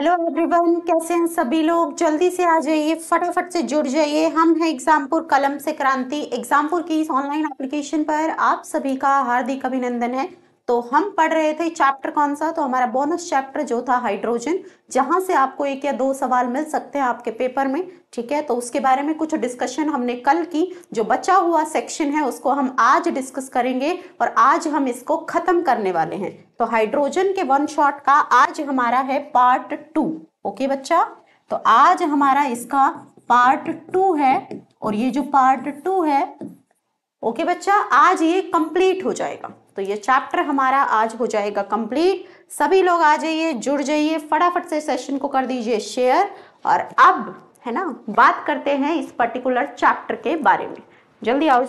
Hello everyone, कैसे हैं सभी लोग। जल्दी से आ जाइए, फटाफट से जुड़ जाइए। हम हैं एग्जामपुर कलम से क्रांति। एग्जामपुर की इस ऑनलाइन एप्लीकेशन पर आप सभी का हार्दिक अभिनंदन है। तो हम पढ़ रहे थे चैप्टर कौन सा, तो हमारा बोनस चैप्टर जो था हाइड्रोजन, जहां से आपको 1 या 2 सवाल मिल सकते हैं आपके पेपर में। ठीक है, तो उसके बारे में कुछ डिस्कशन हमने कल की। जो बचा हुआ सेक्शन है उसको हम आज डिस्कस करेंगे और आज हम इसको खत्म करने वाले हैं। तो हाइड्रोजन के वन शॉट का आज हमारा है पार्ट 2। ओके बच्चा, तो आज हमारा इसका पार्ट 2 है और ये जो पार्ट 2 है, ओके बच्चा, आज ये कंप्लीट हो जाएगा। तो ये चैप्टर हमारा आज हो जाएगा कंप्लीट। सभी लोग आ जाइए, जुड़ जाइए, फटाफट से सेशन को कर दीजिए शेयर। और अब है ना, बात करते हैं इस पर्टिकुलर चैप्टर के बारे में। जल्दी आओ।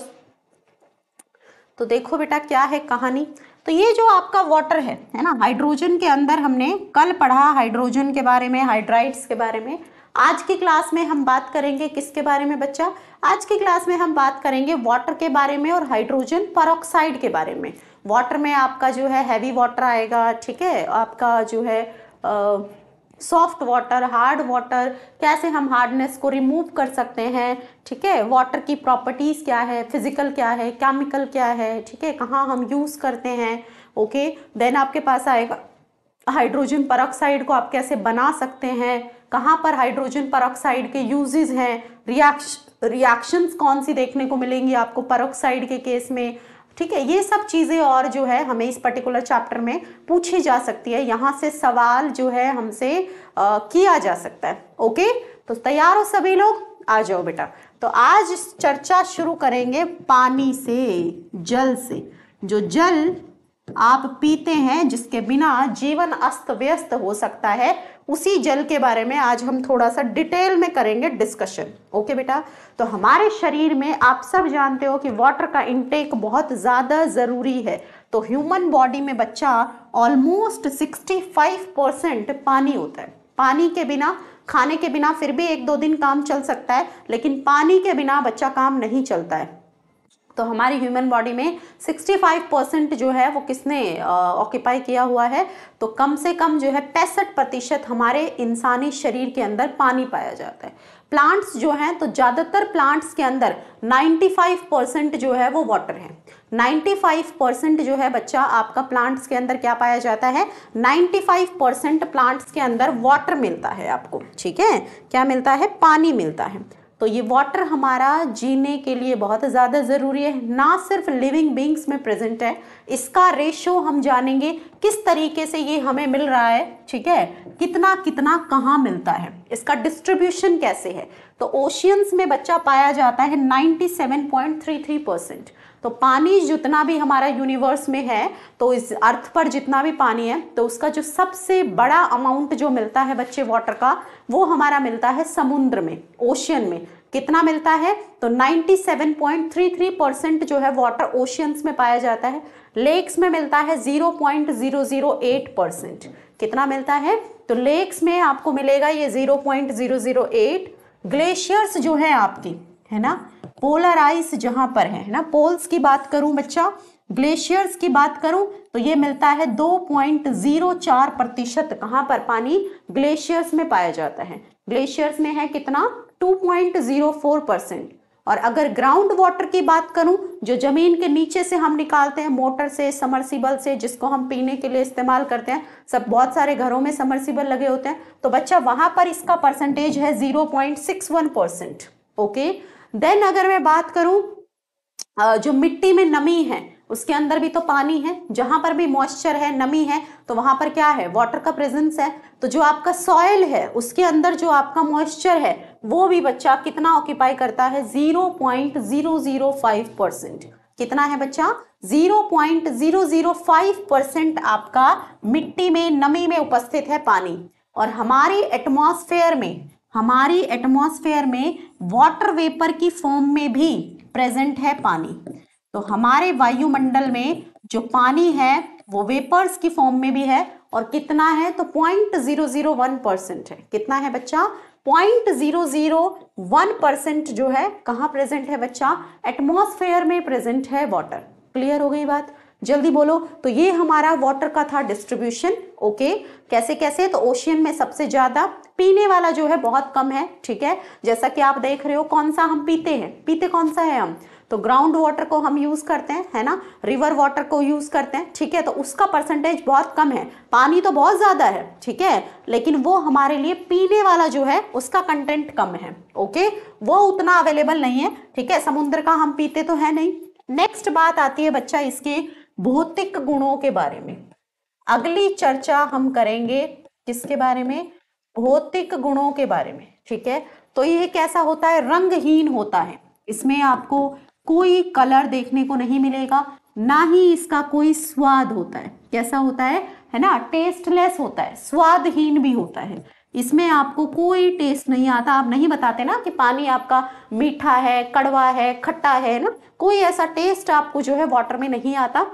तो देखो बेटा क्या है कहानी। तो ये जो आपका वाटर है ना, हाइड्रोजन के अंदर हमने कल पढ़ा हाइड्रोजन के बारे में, हाइड्राइड्स के बारे में। आज की क्लास में हम बात करेंगे किसके बारे में बच्चा? आज की क्लास में हम बात करेंगे वाटर के बारे में और हाइड्रोजन पेरोक्साइड के बारे में। वाटर में आपका जो है हैवी वाटर आएगा, ठीक है, आपका जो है सॉफ्ट वाटर, हार्ड वाटर, कैसे हम हार्डनेस को रिमूव कर सकते हैं, ठीक है, वाटर की प्रॉपर्टीज क्या है, फिजिकल क्या है, केमिकल क्या है, ठीक है, कहाँ हम यूज करते हैं। ओके, देन आपके पास आएगा हाइड्रोजन पेरोक्साइड को आप कैसे बना सकते हैं, कहाँ पर हाइड्रोजन पेरोक्साइड के यूजेस हैं, रिएक्शंस कौन सी देखने को मिलेंगी आपको पेरोक्साइड के केस में, ठीक है। ये सब चीजें और जो है हमें इस पर्टिकुलर चैप्टर में पूछी जा सकती है। यहाँ से सवाल जो है हमसे किया जा सकता है। ओके, तो तैयार हो सभी लोग? आ जाओ बेटा। तो आज चर्चा शुरू करेंगे पानी से, जल से। जो जल आप पीते हैं, जिसके बिना जीवन अस्त व्यस्त हो सकता है, उसी जल के बारे में आज हम थोड़ा सा डिटेल में करेंगे डिस्कशन। ओके बेटा, तो हमारे शरीर में आप सब जानते हो कि वाटर का इंटेक बहुत ज्यादा जरूरी है। तो ह्यूमन बॉडी में बच्चा ऑलमोस्ट 65% पानी होता है। पानी के बिना, खाने के बिना फिर भी 1-2 दिन काम चल सकता है, लेकिन पानी के बिना बच्चा काम नहीं चलता है। तो हमारी ह्यूमन बॉडी में 65% जो है वो किसने ऑक्यूपाई किया हुआ है? तो कम से कम जो है 65% हमारे इंसानी शरीर के अंदर पानी पाया जाता है। प्लांट्स जो हैं, तो ज्यादातर प्लांट्स के अंदर 95% जो है वो वाटर है। 95% जो है बच्चा आपका प्लांट्स के अंदर क्या पाया जाता है? 95% प्लांट्स के अंदर वाटर मिलता है आपको, ठीक है। क्या मिलता है? पानी मिलता है। तो ये वाटर हमारा जीने के लिए बहुत ज़्यादा ज़रूरी है। ना सिर्फ लिविंग बींग्स में प्रेजेंट है, इसका रेशो हम जानेंगे किस तरीके से ये हमें मिल रहा है, ठीक है, कितना कितना कहाँ मिलता है, इसका डिस्ट्रीब्यूशन कैसे है। तो ओशियंस में बच्चा पाया जाता है 97.33%। तो पानी जितना भी हमारा यूनिवर्स में है, तो इस अर्थ पर जितना भी पानी है, तो उसका जो सबसे बड़ा अमाउंट जो मिलता है बच्चे वाटर का, वो हमारा मिलता है समुद्र में, ओशियन में। कितना मिलता है? तो 97.33% जो है वाटर ओशियंस में पाया जाता है। लेक्स में मिलता है 0.008%। कितना मिलता है? तो लेक्स में आपको मिलेगा ये 0.008। ग्लेशियर्स जो है आपकी, है ना, पोलर आइस जहां पर है ना, पोल्स की बात करूं बच्चा, ग्लेशियर्स की बात करूं, तो ये मिलता है 2.04%। कहां पर? पानी ग्लेशियर्स में पाया जाता है। ग्लेशियर्स में है कितना? 2.04%। और अगर ग्राउंड वाटर की बात करूं, जो जमीन के नीचे से हम निकालते हैं मोटर से, समरसीबल से, जिसको हम पीने के लिए इस्तेमाल करते हैं, सब बहुत सारे घरों में समरसीबल लगे होते हैं, तो बच्चा वहां पर इसका परसेंटेज है 0.61%। ओके, देन अगर मैं बात करूं जो मिट्टी में नमी है, उसके अंदर भी तो पानी है, जहां पर भी मॉइस्चर है, नमी है, तो वहां पर क्या है? वाटर का प्रेजेंस है। तो जो आपका सॉइल है, उसके अंदर जो आपका मॉइस्चर है, वो भी बच्चा कितना ऑक्यूपाई करता है? 0.005%। कितना है बच्चा? 0.005% आपका मिट्टी में, नमी में उपस्थित है पानी। और हमारी एटमॉस्फेयर में वाटर वेपर की फॉर्म में भी प्रेजेंट है पानी। तो हमारे वायुमंडल में जो पानी है वो वेपर्स की फॉर्म में भी है। और कितना है? तो 0.001% है। कितना है बच्चा? 0.001% जो है कहाँ प्रेजेंट है बच्चा? एटमॉस्फेयर में प्रेजेंट है वाटर। क्लियर हो गई बात? जल्दी बोलो। तो ये हमारा वाटर का था डिस्ट्रीब्यूशन। ओके, कैसे कैसे, तो ओशियन में सबसे ज्यादा, पीने वाला जो है बहुत कम है, ठीक है। जैसा कि आप देख रहे हो, कौन सा हम पीते हैं, पीते कौन सा है हम, तो ग्राउंड वाटर को हम यूज करते हैं, है ना, रिवर वाटर को यूज करते हैं, ठीक है। तो उसका परसेंटेज बहुत कम है, पानी तो बहुत ज्यादा है, ठीक है, लेकिन वो हमारे लिए पीने वाला जो है उसका कंटेंट कम है। ओके, वो उतना अवेलेबल नहीं है, ठीक है। समुद्र का हम पीते तो है नहीं। नेक्स्ट बात आती है बच्चा इसके भौतिक गुणों के बारे में। अगली चर्चा हम करेंगे किसके बारे में, भौतिक गुणों के बारे में, ठीक है। तो ये कैसा होता है, रंगहीन होता है, इसमें आपको कोई कलर देखने को नहीं मिलेगा, ना ही इसका कोई स्वाद होता है। कैसा होता है ना, टेस्टलेस होता है, स्वादहीन भी होता है, इसमें आपको कोई टेस्ट नहीं आता। आप नहीं बताते ना कि पानी आपका मीठा है, कड़वा है, खट्टा है ना, कोई ऐसा टेस्ट आपको जो है वाटर में नहीं आता।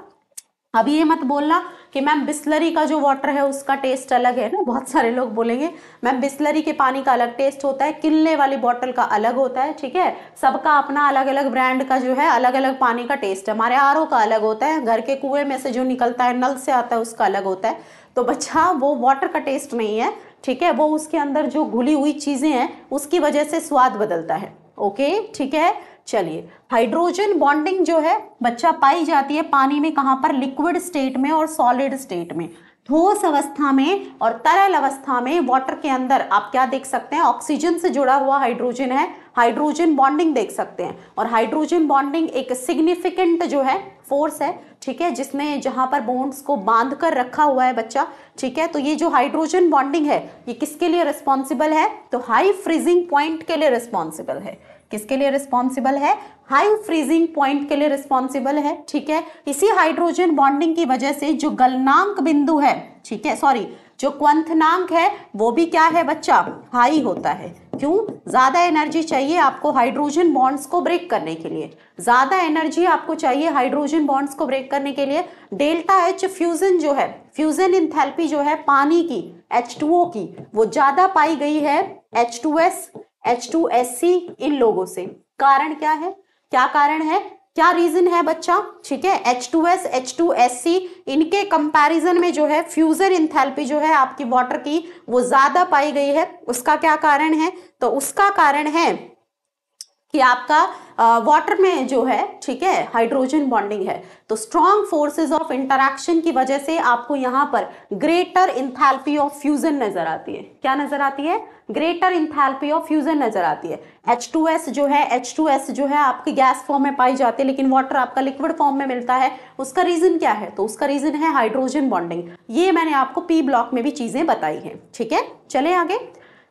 अब ये मत बोलना कि मैम बिस्लरी का जो वाटर है उसका टेस्ट अलग है ना, बहुत सारे लोग बोलेंगे मैम बिस्लरी के पानी का अलग टेस्ट होता है, किनले वाली बॉटल का अलग होता है, ठीक है। सबका अपना अलग अलग ब्रांड का जो है अलग अलग पानी का टेस्ट है। हमारे आरओ का अलग होता है, घर के कुएं में से जो निकलता है, नल से आता है, उसका अलग होता है। तो बच्चा वो वाटर का टेस्ट नहीं है, ठीक है, वो उसके अंदर जो घुली हुई चीजें हैं उसकी वजह से स्वाद बदलता है। ओके, ठीक है। चलिए, हाइड्रोजन बॉन्डिंग जो है बच्चा पाई जाती है पानी में, कहां पर, लिक्विड स्टेट में और सॉलिड स्टेट में, ठोस अवस्था में और तरल अवस्था में। वाटर के अंदर आप क्या देख सकते हैं, ऑक्सीजन से जुड़ा हुआ हाइड्रोजन है, हाइड्रोजन बॉन्डिंग देख सकते हैं। और हाइड्रोजन बॉन्डिंग एक सिग्निफिकेंट जो है फोर्स है, ठीक है, जिसने जहां पर बॉन्ड्स को बांध कर रखा हुआ है बच्चा, ठीक है। तो ये जो हाइड्रोजन बॉन्डिंग है ये किसके लिए रिस्पॉन्सिबल है, तो हाई फ्रीजिंग पॉइंट के लिए रिस्पॉन्सिबल है। किसके लिए रिस्पॉन्सिबल है, हाई फ्रीजिंग पॉइंट के लिए रिस्पॉन्सिबल है, ठीक है। इसी हाइड्रोजन बॉन्डिंग की वजह से जो गलनांक बिंदु है, ठीक है, सॉरी, जो क्वंथनांक है वो भी क्या है बच्चा, हाई होता है। क्यों, ज्यादा एनर्जी चाहिए आपको हाइड्रोजन बॉन्ड्स को ब्रेक करने के लिए, ज्यादा एनर्जी आपको चाहिए हाइड्रोजन बॉन्ड्स को ब्रेक करने के लिए। डेल्टा एच फ्यूजन जो है, फ्यूजन इंथैल्पी जो है पानी की, H2O की, वो ज्यादा पाई गई है H2S H2SC इन लोगों से। कारण क्या है, क्या कारण है, क्या रीजन है बच्चा, ठीक है। H2S H2SC इनके कंपैरिजन में जो है फ्यूजन इंथैल्पी जो है आपकी वाटर की वो ज्यादा पाई गई है। उसका क्या कारण है, तो उसका कारण है कि आपका वाटर में जो है, ठीक है, हाइड्रोजन बॉन्डिंग है। तो स्ट्रॉन्ग फोर्सेस ऑफ इंटरैक्शन की वजह से आपको यहाँ पर ग्रेटर इंथैल्पी ऑफ फ्यूजन नजर आती है। क्या नजर आती है, ग्रेटर इंथैल्पी ऑफ फ्यूजन नजर आती है। H2S जो है, H2S जो है आपकी गैस फॉर्म में पाई जाती है, लेकिन वाटर आपका लिक्विड फॉर्म में मिलता है। उसका रीजन क्या है, तो उसका रीजन है हाइड्रोजन बॉन्डिंग। ये मैंने आपको पी ब्लॉक में भी चीजें बताई हैं, ठीक है। चले आगे,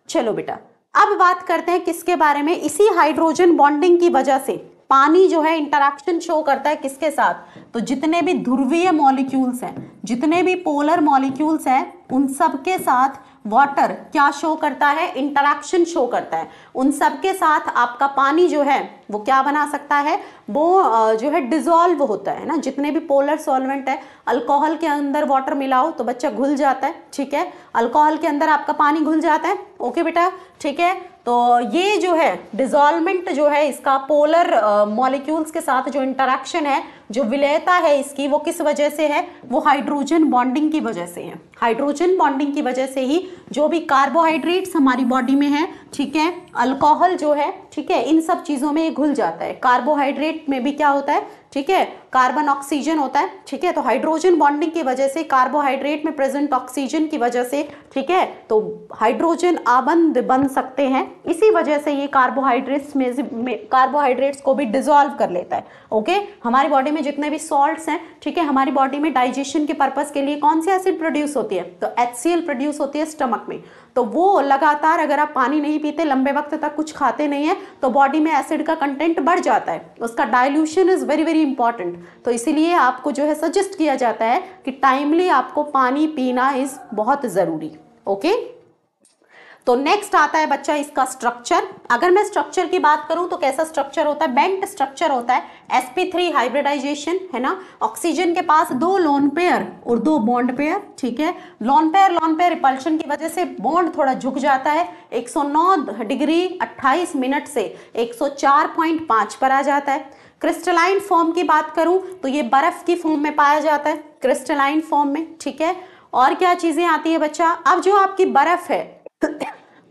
चलो बेटा, अब बात करते हैं किसके बारे में, इसी हाइड्रोजन बॉन्डिंग की वजह से पानी जो है इंटरैक्शन शो करता है किसके साथ, तो जितने भी ध्रुवीय मॉलिक्यूल्स हैं, जितने भी पोलर मॉलिक्यूल्स हैं, उन सब के साथ वाटर क्या शो करता है, इंटरैक्शन शो करता है। उन सब के साथ आपका पानी जो है वो क्या बना सकता है, वो जो है डिजोल्व होता है ना। जितने भी पोलर सॉल्वेंट है, अल्कोहल के अंदर वाटर मिलाओ तो बच्चा घुल जाता है, ठीक है, अल्कोहल के अंदर आपका पानी घुल जाता है। ओके बेटा, ठीक है। तो ये जो है डिजोल्वमेंट जो है इसका पोलर मॉलिक्यूल्स के साथ जो इंटरैक्शन है, जो विलयता है इसकी, वो किस वजह से है, वो हाइड्रोजन बॉन्डिंग की वजह से है। हाइड्रोजन बॉन्डिंग की वजह से ही जो भी कार्बोहाइड्रेट्स हमारी बॉडी में है, ठीक है, अल्कोहल जो है, ठीक है, इन सब चीजों में घुल जाता है। कार्बोहाइड्रेट में भी क्या होता है, ठीक है, कार्बन ऑक्सीजन होता है, ठीक है। तो हाइड्रोजन बॉन्डिंग की वजह से, कार्बोहाइड्रेट में प्रेजेंट ऑक्सीजन की वजह से, ठीक है, तो हाइड्रोजन आबंध बन सकते हैं। इसी वजह से ये कार्बोहाइड्रेट्स को भी डिसॉल्व कर लेता है। ओके, हमारी बॉडी में जितने भी सॉल्ट्स हैं, ठीक है, हमारी बॉडी में डाइजेशन के पर्पस के लिए कौन सी एसिड प्रोड्यूस होती है, तो HCl प्रोड्यूस होती है स्टमक में। तो वो लगातार अगर आप पानी नहीं पीते, लंबे वक्त तक कुछ खाते नहीं है, तो बॉडी में एसिड का कंटेंट बढ़ जाता है। उसका dilution is very very important. तो इसीलिए आपको जो है सजेस्ट किया जाता है कि टाइमली आपको पानी पीना इज बहुत जरूरी। ओके, तो नेक्स्ट आता है बच्चा इसका स्ट्रक्चर। अगर मैं स्ट्रक्चर की बात करूं तो कैसा स्ट्रक्चर होता है, बेंट स्ट्रक्चर होता है, sp3 हाइब्रिडाइजेशन है ना। ऑक्सीजन के पास 2 लोन पेयर और 2 बॉन्ड पेयर, ठीक है। लोन पेयर रिपल्शन की वजह से बॉन्ड थोड़ा झुक जाता है, 109 डिग्री 28 मिनट से 104.5 पर आ जाता है। क्रिस्टलाइन फॉर्म की बात करूं तो ये बर्फ की फॉर्म में पाया जाता है, क्रिस्टलाइन फॉर्म में, ठीक है। और क्या चीजें आती है बच्चा, अब जो आपकी बर्फ है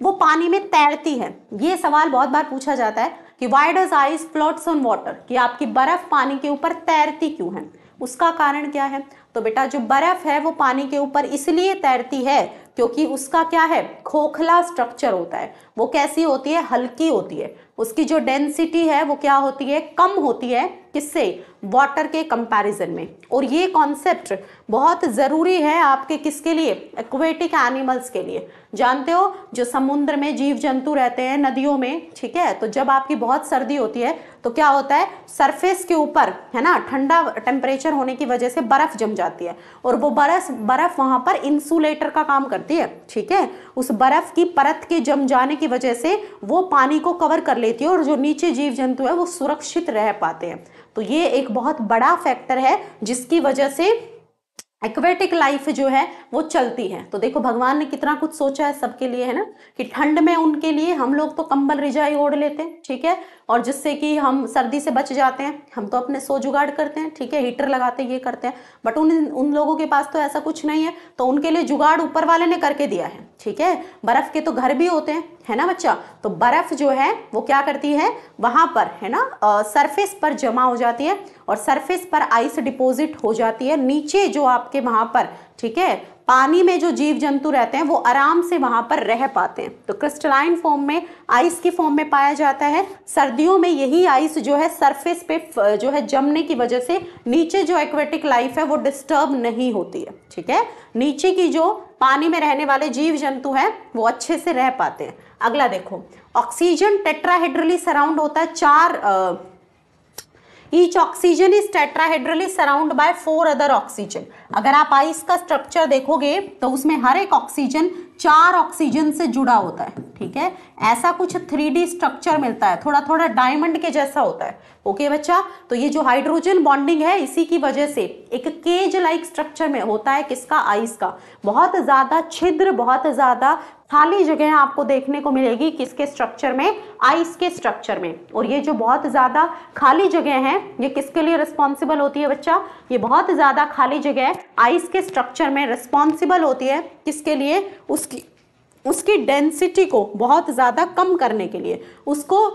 वो पानी में तैरती है। ये सवाल बहुत बार पूछा जाता है कि why does ice floats on water, कि आपकी बर्फ पानी के ऊपर तैरती क्यों है, उसका कारण क्या है। तो बेटा जो बर्फ है वो पानी के ऊपर इसलिए तैरती है क्योंकि उसका क्या है, खोखला स्ट्रक्चर होता है। वो कैसी होती है, हल्की होती है, उसकी जो डेंसिटी है वो क्या होती है, कम होती है, किससे, वाटर के कंपैरिजन में। और ये कॉन्सेप्ट बहुत ज़रूरी है आपके किसके लिए, एक्वेटिक एनिमल्स के लिए। जानते हो जो समुद्र में जीव जंतु रहते हैं, नदियों में, ठीक है, तो जब आपकी बहुत सर्दी होती है तो क्या होता है, सरफेस के ऊपर है ना, ठंडा टेम्परेचर होने की वजह से बर्फ जम जाती है और वो बर्फ वहां पर इंसुलेटर का काम करती है, ठीक है। उस बर्फ की परत के जम जाने की वजह से वो पानी को कवर कर लेती है और जो नीचे जीव जंतु है वो सुरक्षित रह पाते हैं। तो ये एक बहुत बड़ा फैक्टर है जिसकी वजह से एक्वेटिक लाइफ जो है वो चलती है। तो देखो भगवान ने कितना कुछ सोचा है सबके लिए, है ना, कि ठंड में उनके लिए हम लोग तो कंबल रिजाई ओढ़ लेते हैं, ठीक है, और जिससे कि हम सर्दी से बच जाते हैं। हम तो अपने सो जुगाड़ करते हैं, ठीक है, हीटर लगाते हैं, ये करते हैं, बट उन लोगों के पास तो ऐसा कुछ नहीं है। तो उनके लिए जुगाड़ ऊपर वाले ने करके दिया है, ठीक है। बर्फ के तो घर भी होते हैं, है ना बच्चा। तो बर्फ जो है वो क्या करती है, वहां पर है ना सरफेस पर जमा हो जाती है और सरफेस पर आइस डिपॉजिट हो जाती है। नीचे जो आपके वहां पर, ठीक है, पानी में जो जीव जंतु रहते हैं वो आराम से वहां पर रह पाते हैं। तो क्रिस्टलाइन फॉर्म में, आइस की फॉर्म में पाया जाता है। सर्दियों में यही आइस जो है सरफेस पे जो है जमने की वजह से नीचे जो एक्वेटिक लाइफ है वो डिस्टर्ब नहीं होती है, ठीक है। नीचे की जो पानी में रहने वाले जीव जंतु हैं वो अच्छे से रह पाते हैं। अगला देखो, ऑक्सीजन टेट्राहेड्रली सराउंड होता है, चार Each oxygen is tetrahedrally surrounded by 4 other oxygen। अगर आप आइस का स्ट्रक्चर देखोगे तो उसमें हर एक ऑक्सीजन 4 ऑक्सीजन से जुड़ा होता है, ठीक है। ऐसा कुछ 3D स्ट्रक्चर मिलता है, थोड़ा थोड़ा डायमंड के जैसा होता है, ओके बच्चा। तो ये जो हाइड्रोजन बॉन्डिंग है इसी की वजह से एक केज लाइक स्ट्रक्चर में होता है, किसका, आइस का। बहुत ज्यादा छिद्र, बहुत ज्यादा खाली जगह आपको देखने को मिलेगी किसके स्ट्रक्चर में, आइस के स्ट्रक्चर में। और ये जो बहुत ज्यादा खाली जगह है ये किसके लिए रिस्पॉन्सिबल होती है बच्चा, ये बहुत ज्यादा खाली जगह आइस के स्ट्रक्चर में रिस्पॉन्सिबल होती है किसके लिए, उसकी डेंसिटी को बहुत ज्यादा कम करने के लिए, उसको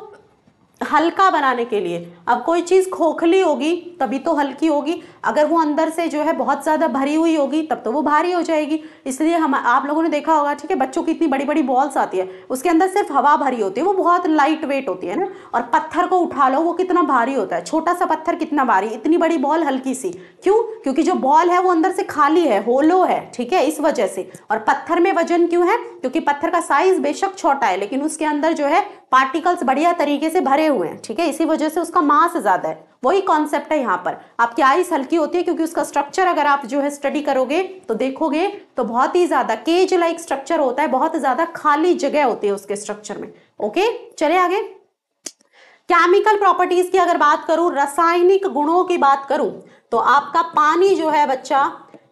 हल्का बनाने के लिए। अब कोई चीज खोखली होगी तभी तो हल्की होगी, अगर वो अंदर से जो है बहुत ज्यादा भरी हुई होगी तब तो वो भारी हो जाएगी। इसलिए हम, आप लोगों ने देखा होगा, ठीक है, बच्चों की इतनी बड़ी बड़ी बॉल्स आती है, उसके अंदर सिर्फ हवा भरी होती है, वो बहुत लाइट वेट होती है ना। और पत्थर को उठा लो वो कितना भारी होता है, छोटा सा पत्थर कितना भारी, इतनी बड़ी बॉल हल्की सी, क्यों, क्योंकि जो बॉल है वो अंदर से खाली है, होलो है, ठीक है, इस वजह से। और पत्थर में वजन क्यों है, क्योंकि पत्थर का साइज बेशक छोटा है लेकिन उसके अंदर जो है पार्टिकल्स बढ़िया तरीके से भरे हुए हैं, ठीक है, इसी वजह से उसका मास ज्यादा है। वही कॉन्सेप्ट है यहाँ पर। आपकी आइस हल्की होती है क्योंकि उसका स्ट्रक्चर अगर आप जो है स्टडी करोगे तो देखोगे तो बहुत ही ज्यादा केज लाइक स्ट्रक्चर होता है, बहुत ज्यादा खाली जगह होती है उसके स्ट्रक्चर में। ओके, चले आगे। केमिकल प्रॉपर्टीज की अगर बात करूं, रासायनिक गुणों की बात करूं, तो आपका पानी जो है बच्चा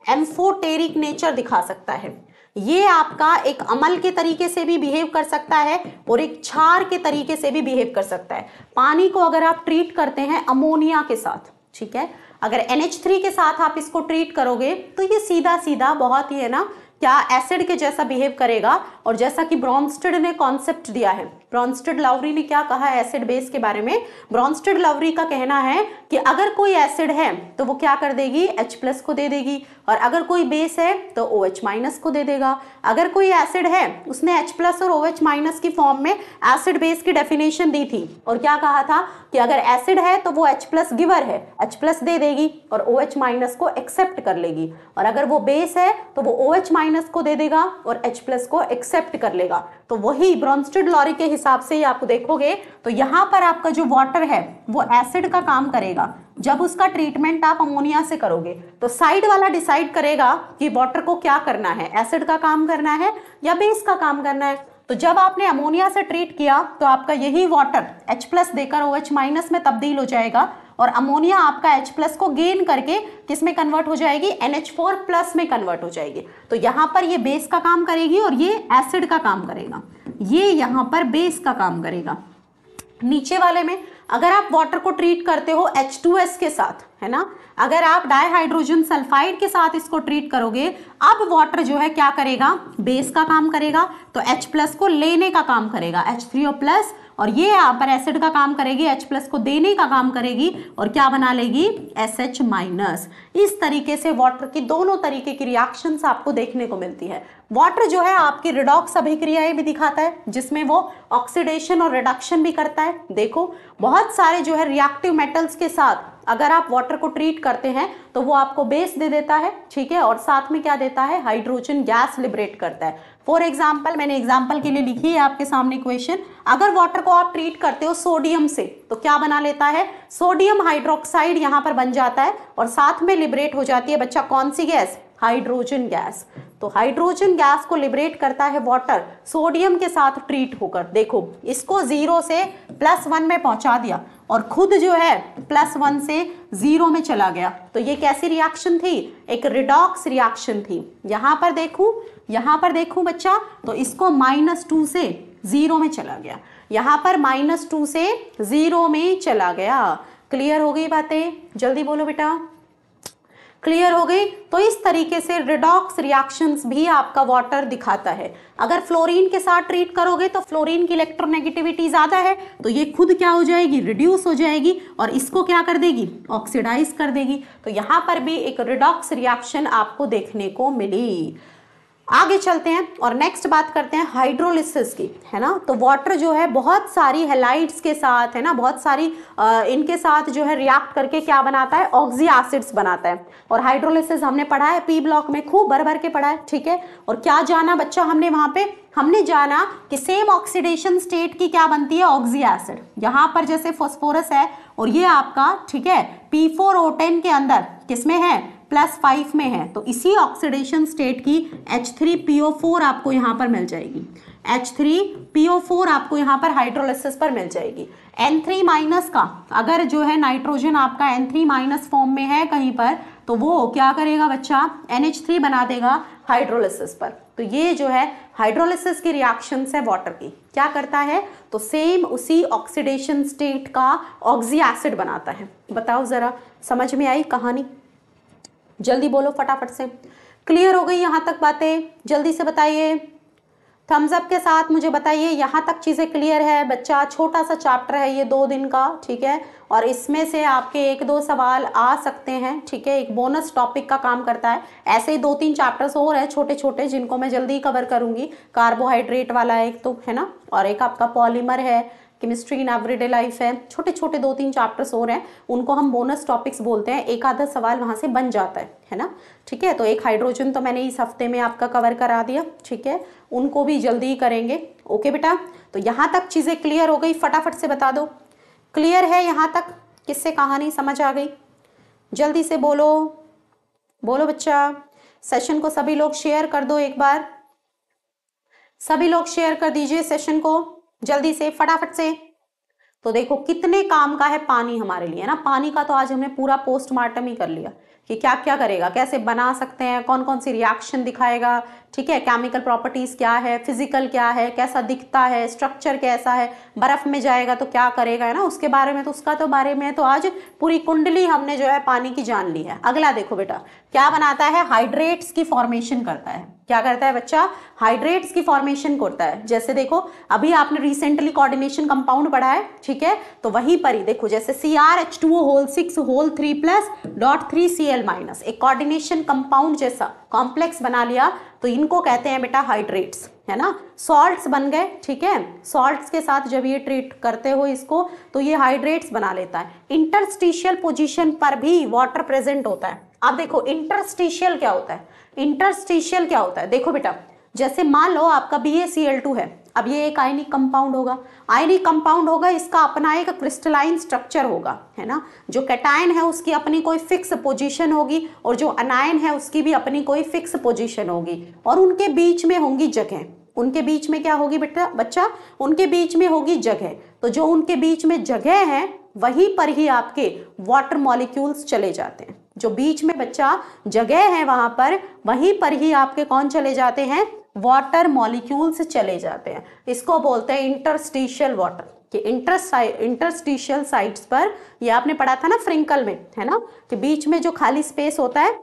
एम्फोटेरिक नेचर दिखा सकता है। ये आपका एक अमल के तरीके से भी बिहेव कर सकता है और एक क्षार के तरीके से भी बिहेव कर सकता है। पानी को अगर आप ट्रीट करते हैं अमोनिया के साथ, ठीक है, अगर NH3 के साथ आप इसको ट्रीट करोगे तो ये सीधा सीधा बहुत ही है ना क्या एसिड के जैसा बिहेव करेगा। और जैसा कि ब्रॉन्स्टेड ने कॉन्सेप्ट दिया है, ब्रॉन्स्टेड लाउरी ने क्या कहा है एसिड बेस के बारे में, ब्रॉन्स्टेड लाउरी का कहना है कि अगर कोई एसिड है तो वो क्या कर देगी, H+ को दे देगी, और अगर कोई बेस है तो OH- को दे देगा। अगर कोई एसिड है उसने H+ और OH- की फॉर्म में एसिड बेस की डेफिनेशन दी थी और क्या कहा था कि अगर एसिड है तो वो H+ गिवर है, H+ दे देगी और OH- को एक्सेप्ट कर लेगी, और अगर वो बेस है तो वो OH- को दे देगा और H+ को एक्सेप्ट कर लेगा। तो वही ब्रॉन्स्टेड लॉरी के हिसाब से आप देखोगे तो यहाँ पर आपका जो वाटर है वो एसिड का काम करेगा। जब उसका ट्रीटमेंट आप अमोनिया से करोगे तो साइड वाला डिसाइड करेगा कि वाटर को क्या करना है, एसिड का काम करना है या बेस का काम करना है। तो जब आपने अमोनिया से ट्रीट किया तो आपका यही वाटर H+ देकर OH- में तब्दील हो जाएगा और अमोनिया आपका H+ को गेन करके किस में कन्वर्ट हो जाएगी, NH4+ में कन्वर्ट हो जाएगी। तो यहाँ पर ये बेस का काम करेगी और ये एसिड का काम करेगा, ये यहाँ पर बेस का काम करेगा। नीचे वाले में अगर आप वाटर को ट्रीट करते हो H2S के साथ, है ना, अगर आप डाइहाइड्रोजन सल्फाइड के साथ इसको ट्रीट करोगे, अब वाटर जो है क्या करेगा, बेस का काम करेगा, तो H+ को लेने का काम करेगा H3O+, और ये यहाँ पर एसिड का काम करेगी, H+ को देने का काम करेगी और क्या बना लेगी, SH-। इस तरीके से वाटर की दोनों तरीके की रिएक्शंस आपको देखने को मिलती है। वाटर जो है आपकी रिडॉक्स अभिक्रियाएं भी दिखाता है, जिसमें वो ऑक्सीडेशन और रिडक्शन भी करता है। देखो बहुत सारे जो है रिएक्टिव मेटल्स के साथ अगर आप वाटर को ट्रीट करते हैं तो वो आपको बेस दे देता है, ठीक है, और साथ में क्या देता है, हाइड्रोजन गैस लिबरेट करता है। फॉर एग्जाम्पल, मैंने एग्जाम्पल के लिए लिखी है आपके सामने इक्वेशन, अगर वाटर को आप ट्रीट करते हो सोडियम से तो क्या बना लेता है, सोडियम हाइड्रोक्साइड यहाँ पर बन जाता है और साथ में लिबरेट हो जाती है बच्चा कौन सी गैस, हाइड्रोजन गैस। तो हाइड्रोजन गैस को लिबरेट करता है वाटर सोडियम के साथ ट्रीट होकर। देखो इसको 0 से +1 में पहुंचा दिया और खुद जो है +1 से 0 में चला गया। तो ये कैसी रिएक्शन थी, एक रिडॉक्स रिएक्शन थी। यहाँ पर देखूं बच्चा, तो इसको -2 से 0 में चला गया, यहाँ पर -2 से 0 में चला गया। क्लियर हो गई बातें, जल्दी बोलो बेटा, क्लियर हो गई। तो इस तरीके से रिडॉक्स रिएक्शंस भी आपका वाटर दिखाता है। अगर फ्लोरीन के साथ ट्रीट करोगे तो फ्लोरीन की इलेक्ट्रोनेगेटिविटी ज्यादा है, तो ये खुद क्या हो जाएगी, रिड्यूस हो जाएगी और इसको क्या कर देगी, ऑक्सीडाइज कर देगी। तो यहाँ पर भी एक रिडॉक्स रिएक्शन आपको देखने को मिली। आगे चलते हैं और नेक्स्ट बात करते हैं हाइड्रोलिसिस की, है ना। तो वाटर जो है बहुत सारी हैलाइड्स के साथ, है ना, बहुत सारी इनके साथ जो है रिएक्ट करके क्या बनाता है, ऑक्सी एसिड्स बनाता है। और हाइड्रोलिसिस हमने पढ़ा है पी ब्लॉक में, खूब भर भर के पढ़ा है, ठीक है। और क्या जाना बच्चा हमने वहां पे, हमने जाना कि सेम ऑक्सीडेशन स्टेट की क्या बनती है, ऑक्सी एसिड। यहाँ पर जैसे फास्फोरस है और ये आपका, ठीक है, P4O10 के अंदर किसमें है, +5 में है, तो इसी ऑक्सीडेशन स्टेट की H3PO4 आपको यहाँ पर मिल जाएगी। H3PO4 आपको यहाँ पर हाइड्रोलिसिस पर मिल जाएगी। N3- का अगर जो है नाइट्रोजन आपका N3- फॉर्म में है कहीं पर, तो वो क्या करेगा बच्चा, NH3 बना देगा हाइड्रोलिसिस पर। तो ये जो है हाइड्रोलिसिस की रिएक्शंस है वाटर की, क्या करता है, तो सेम उसी ऑक्सीडेशन स्टेट का ऑक्सी एसिड बनाता है। बताओ जरा, समझ में आई कहानी, जल्दी बोलो फटाफट से। क्लियर हो गई यहाँ तक बातें, जल्दी से बताइए, थम्स अप के साथ मुझे बताइए यहाँ तक चीजें क्लियर है बच्चा। छोटा सा चैप्टर है ये, 2 दिन का, ठीक है, और इसमें से आपके 1-2 सवाल आ सकते हैं, ठीक है, एक बोनस टॉपिक का काम करता है। ऐसे ही 2-3 चैप्टर्स और है छोटे छोटे जिनको मैं जल्दी कवर करूंगी। कार्बोहाइड्रेट वाला एक तो है ना, और एक आपका पॉलीमर है, केमिस्ट्री इन एवरीडे लाइफ है, छोटे छोटे 2-3 चैप्टर्स और हैं, उनको हम बोनस टॉपिक्स बोलते हैं। एक आधा सवाल वहां से बन जाता है ना, ठीक है। तो एक हाइड्रोजन तो मैंने इस हफ्ते में आपका कवर करा दिया, ठीक है, उनको भी जल्दी ही करेंगे। ओके बेटा, तो यहाँ तक चीजें क्लियर हो गई, फटाफट से बता दो क्लियर है यहाँ तक, किससे कहानी समझ आ गई, जल्दी से बोलो, बोलो बच्चा। सेशन को सभी लोग शेयर कर दो एक बार, सभी लोग शेयर कर दीजिए सेशन को जल्दी से फटाफट से। तो देखो कितने काम का है पानी हमारे लिए, ना। पानी का तो आज हमने पूरा पोस्टमार्टम ही कर लिया कि क्या क्या करेगा, कैसे बना सकते हैं, कौन कौन सी रिएक्शन दिखाएगा, ठीक है, केमिकल प्रॉपर्टीज क्या है, फिजिकल क्या है, कैसा दिखता है, स्ट्रक्चर कैसा है, बर्फ में जाएगा तो क्या करेगा, है ना, उसके बारे में, तो उसका तो बारे में तो आज पूरी कुंडली हमने जो है पानी की जान ली है। अगला देखो बेटा, क्या बनाता है, हाइड्रेट्स की फॉर्मेशन करता है। क्या करता है बच्चा, हाइड्रेट्स की फॉर्मेशन करता है। जैसे देखो अभी आपने रिसेंटली कोऑर्डिनेशन कंपाउंड पढ़ा है, ठीक है, तो वहीं पर ही देखो जैसे CrH2O6(3+.3Cl-), एक कोऑर्डिनेशन कंपाउंड जैसा कॉम्प्लेक्स बना लिया, तो इनको कहते हैं बेटा हाइड्रेट्स, है ना। सॉल्ट्स बन गए, ठीक है, सॉल्ट्स के साथ जब ये ट्रीट करते हो इसको तो ये हाइड्रेट्स बना लेता है। इंटरस्टिशियल पोजीशन पर भी वाटर प्रेजेंट होता है। अब देखो इंटरस्टिशियल क्या होता है, इंटरस्टिशियल क्या होता है, देखो बेटा, जैसे मान लो आपका BaCl2 है, अब ये एक आयनिक कंपाउंड होगा, आयनिक कंपाउंड होगा, इसका अपना एक क्रिस्टलाइन स्ट्रक्चर होगा, है ना। जो कैटायन है उसकी अपनी कोई फिक्स पोजीशन होगी और जो अनायन है उसकी भी अपनी कोई फिक्स पोजीशन होगी, और उनके बीच में होंगी जगह, उनके बीच में क्या होगी बेटा बच्चा, उनके बीच में होगी जगह। तो जो उनके बीच में जगह है वहीं पर ही आपके वाटर मॉलिक्यूल्स चले जाते हैं। जो बीच में बच्चा जगह है वहां पर, वहीं पर ही आपके कौन चले जाते हैं, वाटर मॉलिक्यूल्स चले जाते हैं। इसको बोलते हैं इंटरस्टिशियल वाटर। कि इंटरस्टिशियल साइट्स पर, ये आपने पढ़ा था ना फ्रिंकल में, है ना, कि बीच में जो खाली स्पेस होता है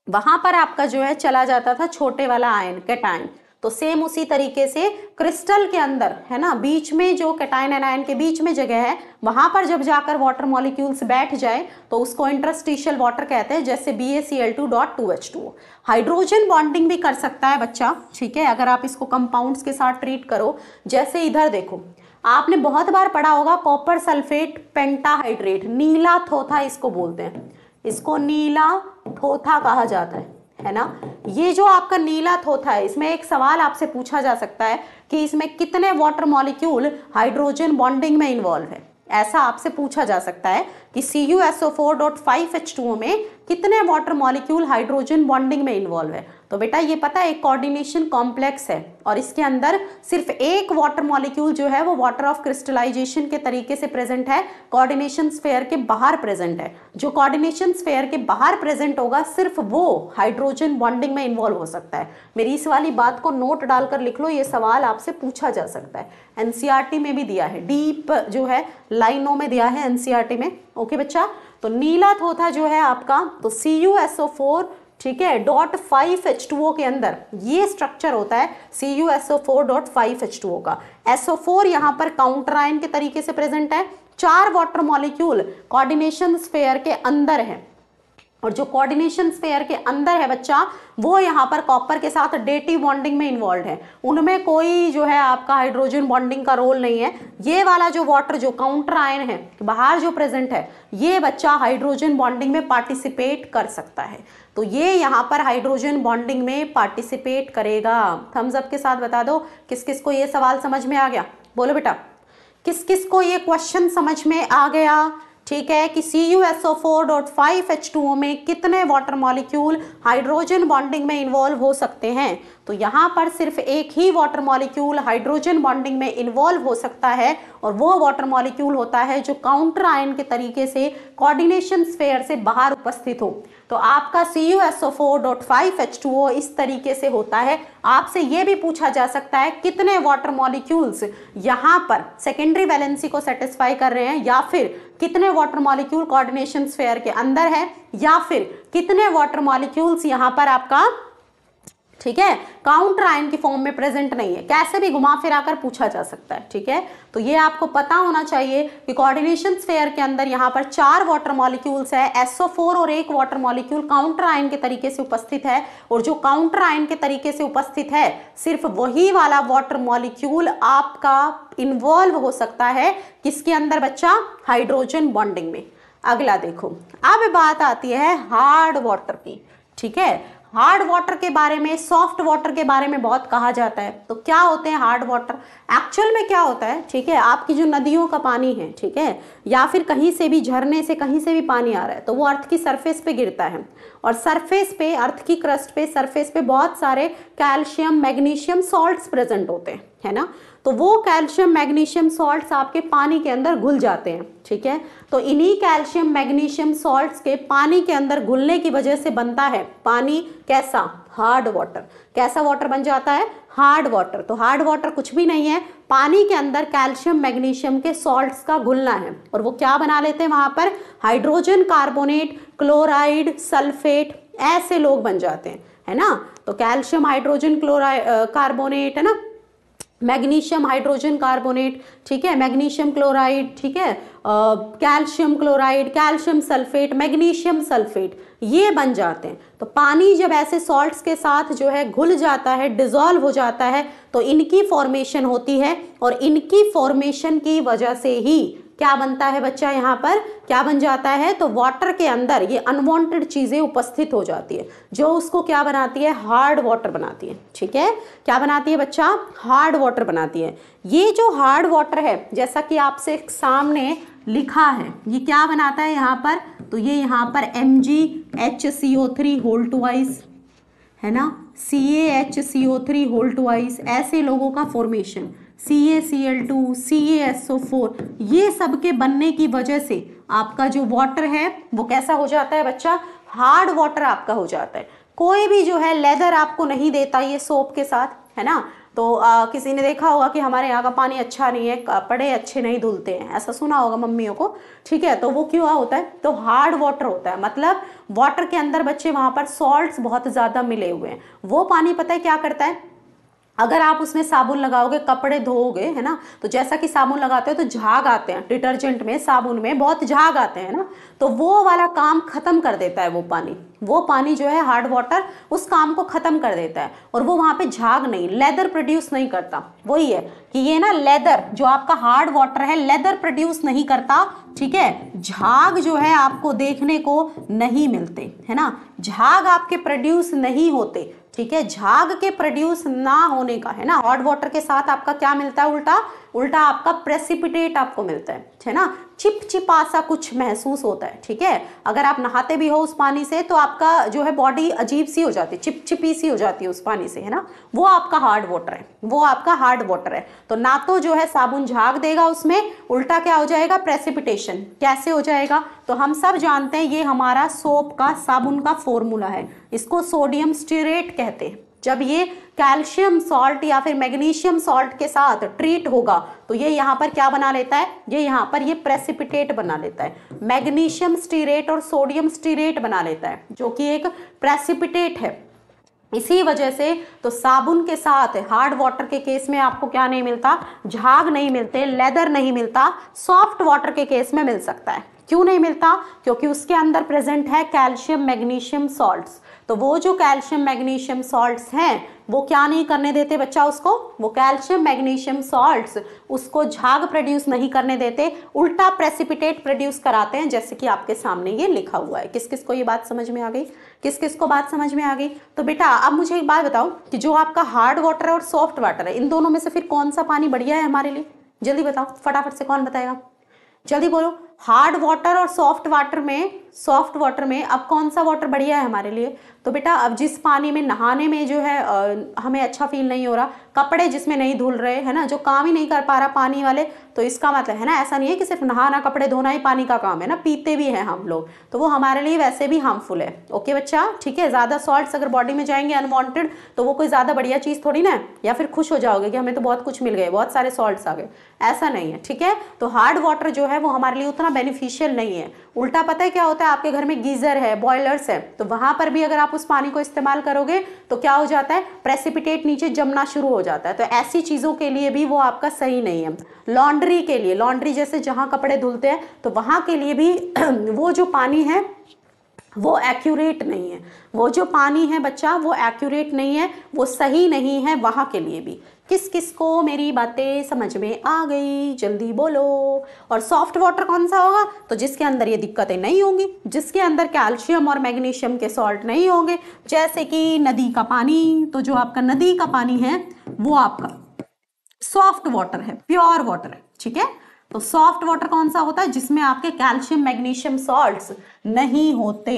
वहां पर आपका जो है चला जाता था छोटे वाला आयन, कैटायन। तो सेम उसी तरीके से क्रिस्टल के अंदर, है ना, बीच में जो कैटायन एनायन के बीच में जगह है, वहां पर जब जाकर वाटर मॉलिक्यूल्स बैठ जाए तो उसको इंटरस्टिशियल वाटर कहते हैं, जैसे BaCl2.2H2O। हाइड्रोजन बॉन्डिंग भी कर सकता है बच्चा, ठीक है, अगर आप इसको कंपाउंड्स के साथ ट्रीट करो। जैसे इधर देखो, आपने बहुत बार पढ़ा होगा कॉपर सल्फेट पेंटाहाइड्रेट, नीला थोथा इसको बोलते हैं, इसको नीला थोथा कहा जाता है ना। ये जो आपका नीला थोथा है, इसमें एक सवाल आपसे पूछा जा सकता है कि इसमें कितने वाटर मॉलिक्यूल हाइड्रोजन बॉन्डिंग में इन्वॉल्व है। ऐसा आपसे पूछा जा सकता है कि CuSO4.5H2O में कितने वाटर मॉलिक्यूल हाइड्रोजन बॉन्डिंग में इन्वॉल्व है। तो बेटा ये पता है एक कोऑर्डिनेशन कॉम्प्लेक्स है और इसके अंदर सिर्फ एक वाटर मॉलिक्यूल जो है वो वाटर ऑफ क्रिस्टलाइजेशन के तरीके से प्रेजेंट है, कोऑर्डिनेशन स्फीयर के बाहर प्रेजेंट है। जो कोऑर्डिनेशन स्फीयर के बाहर प्रेजेंट होगा सिर्फ वो हाइड्रोजन बॉन्डिंग में इन्वॉल्व हो सकता है। मेरी इस वाली बात को नोट डालकर लिख लो, ये सवाल आपसे पूछा जा सकता है। NCERT में भी दिया है, डीप जो है लाइनों में दिया है NCERT में। ओके बच्चा, तो नीला थोथा जो है आपका, तो CuSO4, ठीक है, .5H2O के अंदर ये स्ट्रक्चर होता है CuSO4.5H2O का। SO4 यहाँ पर काउंटर आयन के तरीके से प्रेजेंट है, 4 वाटर मॉलिक्यूल कोऑर्डिनेशन स्फीयर के अंदर है, और जो कोऑर्डिनेशन स्फीयर के अंदर है बच्चा वो यहाँ पर कॉपर के साथ डेटिव बॉन्डिंग में इन्वॉल्व है, उनमें कोई जो है आपका हाइड्रोजन बॉन्डिंग का रोल नहीं है। ये वाला जो वाटर जो काउंटर आयन है बाहर जो प्रेजेंट है, ये बच्चा हाइड्रोजन बॉन्डिंग में पार्टिसिपेट कर सकता है। तो ये यहाँ पर हाइड्रोजन बॉन्डिंग में पार्टिसिपेट करेगा। थम्स अप के साथ बता दो किस किस को ये सवाल समझ में आ गया, बोलो बेटा, किस किस को ये क्वेश्चन समझ में आ गया। ठीक है, कि CuSO4.5H2O में कितने वाटर मॉलिक्यूल हाइड्रोजन बॉन्डिंग में इन्वॉल्व हो सकते हैं। तो यहाँ पर सिर्फ एक ही वाटर मॉलिक्यूल हाइड्रोजन बॉन्डिंग में इन्वॉल्व हो सकता है, और वो वाटर मॉलिक्यूल होता है जो काउंटर आयन के तरीके से कोऑर्डिनेशन स्फीयर से बाहर उपस्थित हो। तो आपका CuSO4.5H2O इस तरीके से होता है। आपसे ये भी पूछा जा सकता है कितने वाटर मॉलिक्यूल्स यहाँ पर सेकेंडरी वैलेंसी को सेटिस्फाई कर रहे हैं, या फिर कितने वाटर मॉलिक्यूल कोऑर्डिनेशन स्फीयर के अंदर है, या फिर कितने वाटर मॉलिक्यूल्स यहाँ पर आपका, ठीक है, काउंटर आयन की फॉर्म में प्रेजेंट नहीं है। कैसे भी घुमा फिरा कर पूछा जा सकता है। ठीक है, तो ये आपको पता होना चाहिए कि कोऑर्डिनेशन स्फीयर के अंदर यहाँ पर 4 वाटर मॉलिक्यूल्स है, SO4 और एक वाटर मॉलिक्यूल काउंटर आयन के तरीके से उपस्थित है, और जो काउंटर आयन के तरीके से उपस्थित है सिर्फ वही वाला वाटर मॉलिक्यूल आपका इन्वॉल्व हो सकता है किसके अंदर बच्चा, हाइड्रोजन बॉन्डिंग में। अगला देखो, अब बात आती है हार्ड वाटर की। ठीक है, हार्ड वाटर के बारे में, सॉफ्ट वाटर के बारे में बहुत कहा जाता है। तो क्या होते हैं हार्ड वाटर, एक्चुअल में क्या होता है। ठीक है, आपकी जो नदियों का पानी है, ठीक है, या फिर कहीं से भी झरने से कहीं से भी पानी आ रहा है, तो वो अर्थ की सरफेस पे गिरता है, और सरफेस पे, अर्थ की क्रस्ट पे, सरफेस पे बहुत सारे कैल्शियम मैग्नीशियम सॉल्ट्स प्रेजेंट होते हैं, है ना। तो वो कैल्शियम मैग्नीशियम सॉल्ट्स आपके पानी के अंदर घुल जाते हैं। ठीक है, तो इन्हीं कैल्शियम मैग्नीशियम सॉल्ट्स के पानी के अंदर घुलने की वजह से बनता है पानी कैसा, हार्ड वाटर। कैसा वाटर बन जाता है, हार्ड वाटर। तो हार्ड वाटर कुछ भी नहीं है, पानी के अंदर कैल्शियम मैग्नीशियम के सॉल्ट्स का घुलना है, और वो क्या बना लेते हैं वहां पर, हाइड्रोजन कार्बोनेट, क्लोराइड, सल्फेट, ऐसे लोग बन जाते हैं, है ना। तो कैल्शियम हाइड्रोजन कार्बोनेट, है ना, मैग्नीशियम हाइड्रोजन कार्बोनेट, ठीक है, मैग्नीशियम क्लोराइड, ठीक है, calcium chloride, calcium sulphate, magnesium sulphate, ये बन जाते हैं। तो पानी जब ऐसे सॉल्ट्स के साथ जो है घुल जाता है, डिसॉल्व हो जाता है, तो इनकी फॉर्मेशन होती है, और इनकी फॉर्मेशन की वजह से ही क्या बनता है बच्चा, यहाँ पर क्या बन जाता है, तो वाटर के अंदर ये अनवांटेड चीजें उपस्थित हो जाती है, जो उसको क्या बनाती है, हार्ड वाटर बनाती है। ठीक है, क्या बनाती है बच्चा, हार्ड वाटर बनाती है। ये जो हार्ड वाटर है, जैसा कि आपसे सामने लिखा है, ये क्या बनाता है यहाँ पर, तो ये यहाँ पर MgHCO3 है ना, CaHCO3 ऐसे लोगों का फॉर्मेशन, CaCl2, CaSO4, ये सब के बनने की वजह से आपका जो वाटर है वो कैसा हो जाता है बच्चा, हार्ड वाटर आपका हो जाता है। कोई भी जो है लेदर आपको नहीं देता ये सोप के साथ, है ना। तो किसी ने देखा होगा कि हमारे यहाँ का पानी अच्छा नहीं है, कपड़े अच्छे नहीं धुलते हैं, ऐसा सुना होगा मम्मियों को, ठीक है। तो वो क्यों होता है, तो हार्ड वाटर होता है, मतलब वाटर के अंदर बच्चे वहां पर सॉल्ट्स बहुत ज्यादा मिले हुए हैं। वो पानी पता है क्या करता है, अगर आप उसमें साबुन लगाओगे, कपड़े धोओगे, है ना, तो जैसा कि साबुन लगाते हो तो झाग आते हैं, डिटर्जेंट में, साबुन में बहुत झाग आते हैं ना, तो वो वाला काम खत्म कर देता है वो पानी जो है हार्ड वाटर उस काम को खत्म कर देता है, और वो वहां पे झाग नहीं, लेदर प्रोड्यूस नहीं करता। वही है कि ये ना लेदर जो आपका हार्ड वाटर है लेदर प्रोड्यूस नहीं करता, ठीक है। झाग जो है आपको देखने को नहीं मिलते, है ना, झाग आपके प्रोड्यूस नहीं होते, ठीक है। झाग के प्रोड्यूस ना होने का, है ना, हॉट वाटर के साथ आपका क्या मिलता है, उल्टा उल्टा आपका प्रेसिपिटेट आपको मिलता है ना, चिपचिपा सा कुछ महसूस होता है, ठीक है। अगर आप नहाते भी हो उस पानी से तो आपका जो है बॉडी अजीब सी हो जाती है, चिपचिपी सी हो जाती है उस पानी से, है ना, वो आपका हार्ड वाटर है, वो आपका हार्ड वाटर है। तो ना तो जो है साबुन झाग देगा उसमें, उल्टा क्या हो जाएगा, प्रेसिपिटेशन। कैसे हो जाएगा, तो हम सब जानते हैं ये हमारा सोप का, साबुन का फॉर्मूला है, इसको सोडियम स्टीरेट कहते हैं। जब ये कैल्शियम सॉल्ट या फिर मैग्नीशियम सॉल्ट के साथ ट्रीट होगा तो ये यहाँ पर क्या बना लेता है, ये यहाँ पर ये प्रेसिपिटेट बना लेता है, मैग्नीशियम स्टीरेट और सोडियम स्टीरेट बना लेता है, जो कि एक प्रेसिपिटेट है। इसी वजह से तो साबुन के साथ हार्ड वाटर के केस में आपको क्या नहीं मिलता, झाग नहीं मिलते, लेदर नहीं मिलता। सॉफ्ट वाटर के केस में मिल सकता है। क्यों नहीं मिलता, क्योंकि उसके अंदर प्रेजेंट है कैल्शियम मैग्नीशियम सॉल्ट्स। तो वो जो कैल्शियम मैग्नीशियम सॉल्ट्स हैं वो क्या नहीं करने देते बच्चा उसको, वो कैल्शियम मैग्नीशियम सॉल्ट्स उसको झाग प्रोड्यूस नहीं करने देते, उल्टा प्रेसिपिटेट प्रोड्यूस कराते हैं, जैसे कि आपके सामने ये लिखा हुआ है। किस किस को ये बात समझ में आ गई, किस किस को बात समझ में आ गई। तो बेटा अब मुझे एक बात बताओ कि जो आपका हार्ड वाटर है और सॉफ्ट वाटर है, इन दोनों में से फिर कौन सा पानी बढ़िया है हमारे लिए, जल्दी बताओ, फटाफट से कौन बताएगा, जल्दी बोलो। हार्ड वाटर और सॉफ्ट वाटर में अब कौन सा वाटर बढ़िया है हमारे लिए, तो बेटा अब जिस पानी में नहाने में जो है हमें अच्छा फील नहीं हो रहा, कपड़े जिसमें नहीं धुल रहे, है ना, जो काम ही नहीं कर पा रहा पानी वाले, तो इसका मतलब है ना, ऐसा नहीं है कि सिर्फ नहाना कपड़े धोना ही पानी का काम है ना, पीते भी हैं हम लोग, तो वो हमारे लिए वैसे भी हार्मफुल है। ओके बच्चा, ठीक है। ज्यादा सॉल्ट्स अगर बॉडी में जाएंगे अनवांटेड तो वो कोई ज्यादा बढ़िया चीज थोड़ी ना है, या फिर खुश हो जाओगे कि हमें तो बहुत कुछ मिल गए, बहुत सारे सॉल्ट्स आ गए, ऐसा नहीं है, ठीक है। तो हार्ड वाटर जो है वो हमारे लिए उतना बेनिफिशियल नहीं है। उल्टा पता है क्या होता है, आपके घर में गीजर है, बॉयलर्स है, तो वहां पर भी अगर आप उस पानी को इस्तेमाल करोगे तो क्या हो जाता है, प्रेसिपिटेट नीचे जमना शुरू हो जाता है। तो ऐसी चीजों के लिए भी वो आपका सही नहीं है। लॉन्ड्री के लिए, लॉन्ड्री जैसे जहां कपड़े धुलते हैं तो वहां के लिए भी वो जो पानी है वो एक्यूरेट नहीं है, वो जो पानी है बच्चा वो एक्यूरेट नहीं है, वो सही नहीं है वहां के लिए भी। किस किस को मेरी बातें समझ में आ गई, जल्दी बोलो। और सॉफ्ट वाटर कौन सा होगा, तो जिसके अंदर ये दिक्कतें नहीं होंगी, जिसके अंदर कैल्शियम और मैग्नीशियम के सॉल्ट नहीं होंगे, जैसे कि नदी का पानी। तो जो आपका नदी का पानी है वो आपका सॉफ्ट वाटर है, प्योर वाटर है, ठीक है। तो सॉफ्ट वाटर कौन सा होता है, जिसमें आपके कैल्शियम मैग्नीशियम सॉल्ट्स नहीं होते।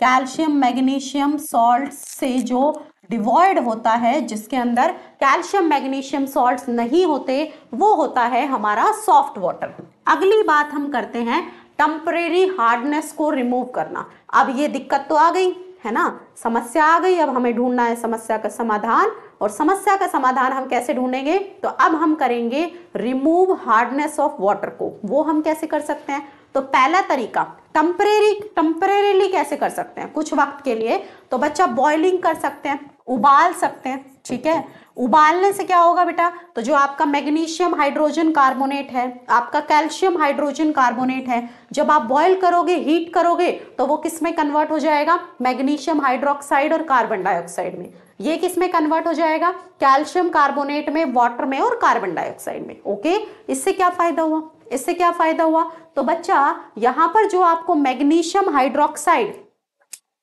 कैल्शियम मैग्नीशियम सॉल्ट्स से जो डिवॉइड होता है, जिसके अंदर कैल्शियम मैग्नीशियम सॉल्ट्स नहीं होते, वो होता है हमारा सॉफ्ट वाटर। अगली बात हम करते हैं टेम्परेरी हार्डनेस को रिमूव करना। अब ये दिक्कत तो आ गई है ना, समस्या आ गई, अब हमें ढूंढना है समस्या का समाधान। और समस्या का समाधान हम कैसे ढूंढेंगे, तो अब हम करेंगे रिमूव हार्डनेस ऑफ वाटर को। वो हम कैसे कर सकते हैं, तो पहला तरीका टेम्परेरीली कैसे कर सकते हैं, कुछ वक्त के लिए, तो बच्चा बॉइलिंग कर सकते हैं, उबाल सकते हैं, ठीक है। उबालने से क्या होगा बेटा, तो जो आपका मैग्नीशियम हाइड्रोजन कार्बोनेट है, आपका कैल्शियम हाइड्रोजन कार्बोनेट है, जब आप बॉयल करोगे, हीट करोगे, तो वो किस में कन्वर्ट हो जाएगा, मैग्नीशियम हाइड्रोक्साइड और कार्बन डाइऑक्साइड में। ये किस में कन्वर्ट हो जाएगा, कैल्शियम कार्बोनेट में, वाटर में और कार्बन डाइऑक्साइड में। ओके, इससे क्या फायदा हुआ, इससे क्या फायदा हुआ, तो बच्चा यहां पर जो आपको मैग्नीशियम हाइड्रोक्साइड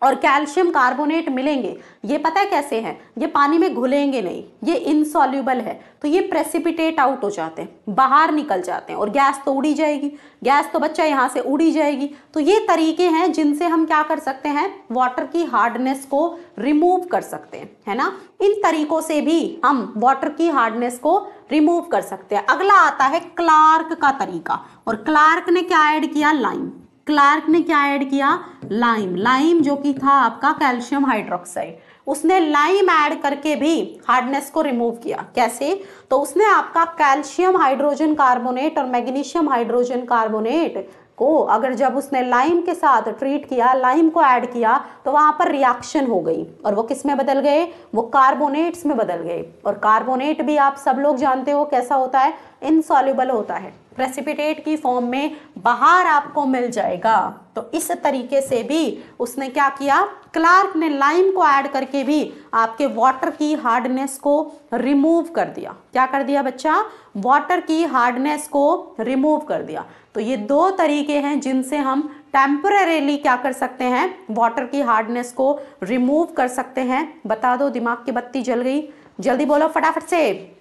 और कैल्शियम कार्बोनेट मिलेंगे, ये पता है कैसे हैं, ये पानी में घुलेंगे नहीं, ये इनसॉल्युबल है, तो ये प्रेसिपिटेट आउट हो जाते हैं, बाहर निकल जाते हैं, और गैस तो उड़ी जाएगी, गैस तो बच्चा यहाँ से उड़ी जाएगी। तो ये तरीके हैं जिनसे हम क्या कर सकते हैं, वाटर की हार्डनेस को रिमूव कर सकते हैं, है ना। इन तरीकों से भी हम वाटर की हार्डनेस को रिमूव कर सकते हैं। अगला आता है क्लार्क का तरीका, और क्लार्क ने क्या ऐड किया, लाइम। क्लार्क ने क्या ऐड किया, लाइम। लाइम जो कि था आपका कैल्शियम हाइड्रोक्साइड, उसने लाइम ऐड करके भी हार्डनेस को रिमूव किया। कैसे? तो उसने आपका कैल्शियम हाइड्रोजन कार्बोनेट और मैग्नीशियम हाइड्रोजन कार्बोनेट को अगर जब उसने लाइम के साथ ट्रीट किया, लाइम को ऐड किया, तो वहां पर रिएक्शन हो गई और वो किस में बदल गए? वो कार्बोनेट्स में बदल गए। और कार्बोनेट भी आप सब लोग जानते हो कैसा होता है? इनसॉल्युबल होता है, प्रेसिपिटेट की फॉर्म में बाहर आपको मिल जाएगा। तो इस तरीके से भी उसने क्या किया? क्लार्क ने लाइम को ऐड करके भी आपके वाटर की हार्डनेस को रिमूव कर दिया। क्या कर दिया बच्चा? वाटर की हार्डनेस को रिमूव कर दिया। तो ये दो तरीके हैं जिनसे हम टेम्परेरीली क्या कर सकते हैं? वाटर की हार्डनेस को रिमूव कर सकते हैं। बता दो, दिमाग की बत्ती जल गई? जल्दी बोलो फटाफट से,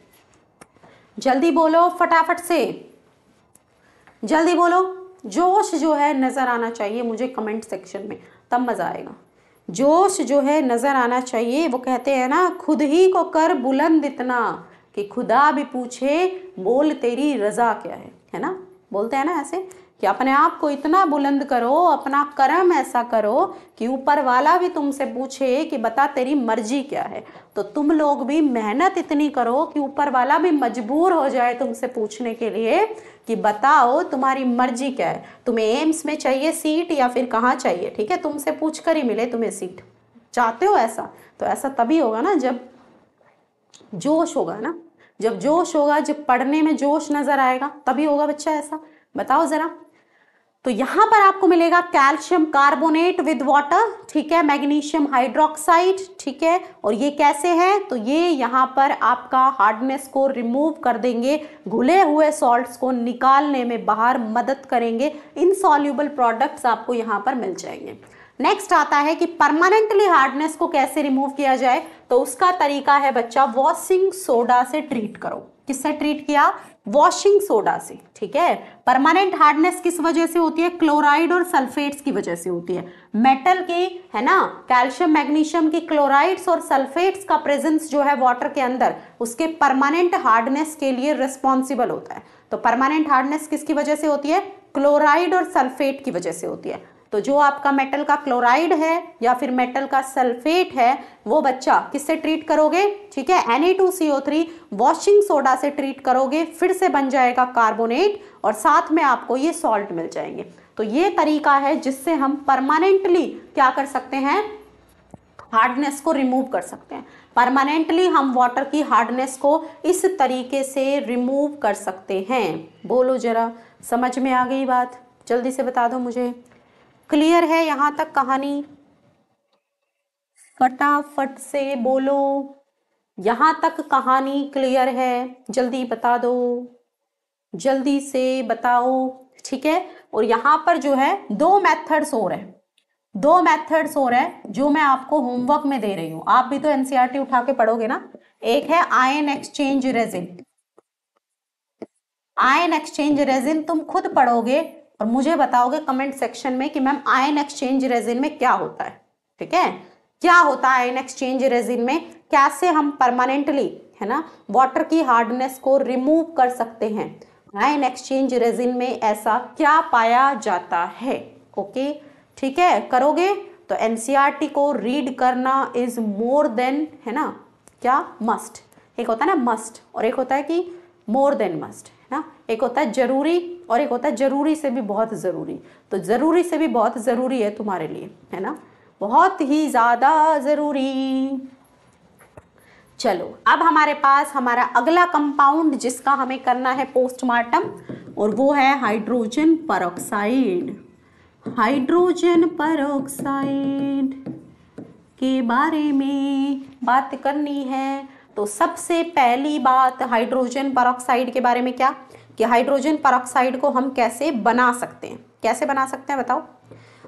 जल्दी बोलो फटाफट से, जल्दी बोलो। जोश जो है नजर आना चाहिए मुझे कमेंट सेक्शन में, तब मजा आएगा। जोश जो है नजर आना चाहिए। वो कहते हैं ना, खुद ही को कर बुलंद इतना कि खुदा भी पूछे बोल तेरी रजा क्या है ना? बोलते हैं ना ऐसे कि अपने आप को इतना बुलंद करो, अपना कर्म ऐसा करो कि ऊपर वाला भी तुमसे पूछे कि बता तेरी मर्जी क्या है। तो तुम लोग भी मेहनत इतनी करो कि ऊपर वाला भी मजबूर हो जाए तुमसे पूछने के लिए कि बताओ तुम्हारी मर्जी क्या है। तुम्हें एम्स में चाहिए सीट या फिर कहाँ चाहिए? ठीक है, तुमसे पूछ कर ही मिले तुम्हें सीट। चाहते हो ऐसा? तो ऐसा तभी होगा ना जब जोश होगा ना, जब जोश होगा, जब पढ़ने में जोश नजर आएगा, तभी होगा बच्चा ऐसा। बताओ जरा। तो यहां पर आपको मिलेगा कैल्शियम कार्बोनेट विद वाटर, ठीक है, मैग्नीशियम हाइड्रोक्साइड, ठीक है। और ये कैसे है? तो ये यहां पर आपका हार्डनेस को रिमूव कर देंगे, घुले हुए सॉल्ट्स को निकालने में बाहर मदद करेंगे। इनसॉल्युबल प्रोडक्ट्स आपको यहां पर मिल जाएंगे। नेक्स्ट आता है कि परमानेंटली हार्डनेस को कैसे रिमूव किया जाए। तो उसका तरीका है बच्चा, वॉशिंग सोडा से ट्रीट करो। किससे ट्रीट किया? वॉशिंग सोडा से, ठीक है। परमानेंट हार्डनेस किस वजह से होती है? क्लोराइड और सल्फेट्स की वजह से होती है। मेटल की, है ना, कैल्शियम मैग्नीशियम की क्लोराइड्स और सल्फेट्स का प्रेजेंस जो है वाटर के अंदर, उसके परमानेंट हार्डनेस के लिए रिस्पॉन्सिबल होता है। तो परमानेंट हार्डनेस किसकी वजह से होती है? क्लोराइड और सल्फेट की वजह से होती है। तो जो आपका मेटल का क्लोराइड है या फिर मेटल का सल्फेट है, वो बच्चा किससे ट्रीट करोगे? ठीक है, Na2CO3 वॉशिंग सोडा से ट्रीट करोगे, फिर से बन जाएगा कार्बोनेट और साथ में आपको ये सॉल्ट मिल जाएंगे। तो ये तरीका है जिससे हम परमानेंटली क्या कर सकते हैं? हार्डनेस को रिमूव कर सकते हैं। परमानेंटली हम वाटर की हार्डनेस को इस तरीके से रिमूव कर सकते हैं। बोलो जरा, समझ में आ गई बात? जल्दी से बता दो मुझे। क्लियर है यहां तक कहानी? फटाफट से बोलो, यहां तक कहानी क्लियर है? जल्दी बता दो, जल्दी से बताओ, ठीक है। और यहां पर जो है दो मेथड्स और है, दो मेथड्स और है जो मैं आपको होमवर्क में दे रही हूं। आप भी तो एनसीईआरटी उठा के पढ़ोगे ना। एक है ion exchange resin. Ion exchange resin तुम खुद पढ़ोगे और मुझे बताओगे कमेंट सेक्शन में कि मैम आयन एक्सचेंज रेजिन में क्या होता है, ठीक है। क्या होता है आयन एक्सचेंज रेजिन में, कैसे हम परमानेंटली, है ना, वाटर की हार्डनेस को रिमूव कर सकते हैं। आयन एक्सचेंज रेजिन में ऐसा क्या पाया जाता है? ओके, ठीक है, करोगे तो एनसीईआरटी को रीड करना इज मोर देन, है ना, क्या मस्ट। एक होता है ना मस्ट और एक होता है कि मोर देन मस्ट, है ना। एक होता है जरूरी और एक होता है जरूरी से भी बहुत जरूरी। तो जरूरी से भी बहुत जरूरी है तुम्हारे लिए, है ना, बहुत ही ज्यादा जरूरी। चलो अब हमारे पास हमारा अगला कंपाउंड जिसका हमें करना है पोस्टमार्टम, और वो है हाइड्रोजन परऑक्साइड। हाइड्रोजन परऑक्साइड के बारे में बात करनी है। तो सबसे पहली बात हाइड्रोजन परऑक्साइड के बारे में क्या, कि हाइड्रोजन परऑक्साइड को हम कैसे बना सकते हैं। कैसे बना सकते हैं बताओ?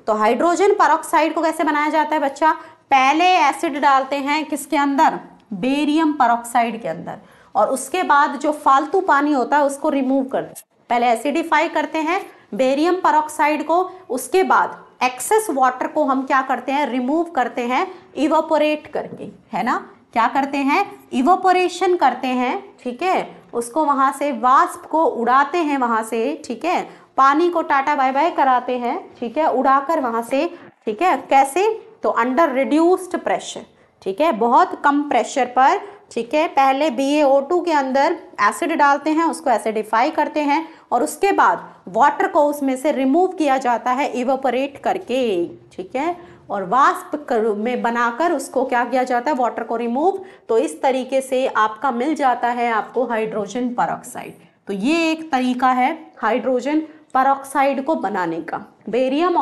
तो हाइड्रोजन परऑक्साइड को कैसे बनाया जाता है बच्चा? पहले एसिड डालते हैं किसके अंदर? बेरियम परऑक्साइड के अंदर, और उसके बाद जो फालतू पानी होता है उसको रिमूव करते हैं। पहले एसिडिफाई करते हैं बेरियम परऑक्साइड को, उसके बाद एक्सेस वाटर को हम क्या करते हैं? रिमूव करते हैं इवापोरेट करके, है ना। क्या करते हैं? इवापोरेशन करते हैं, ठीक है। उसको वहां से वाष्प को उड़ाते हैं वहां से, ठीक है। पानी को टाटा बाय बाय कराते हैं, ठीक है, उड़ाकर वहां से, ठीक है। कैसे? तो अंडर रिड्यूस्ड प्रेशर, ठीक है, बहुत कम प्रेशर पर, ठीक है, पहले BaO2 के अंदर एसिड डालते हैं, उसको एसिडिफाई करते हैं और उसके बाद वाटर को उसमें से रिमूव किया जाता है इवेपोरेट करके, ठीक है, और वाष्प में बनाकर उसको क्या किया जाता है, वाटर को रिमूव, तो इस तरीके से आपका मिल जाता है आपको हाइड्रोजन परऑक्साइड। तो ये एक तरीका है हाइड्रोजन परऑक्साइड को बनाने का। बेरियम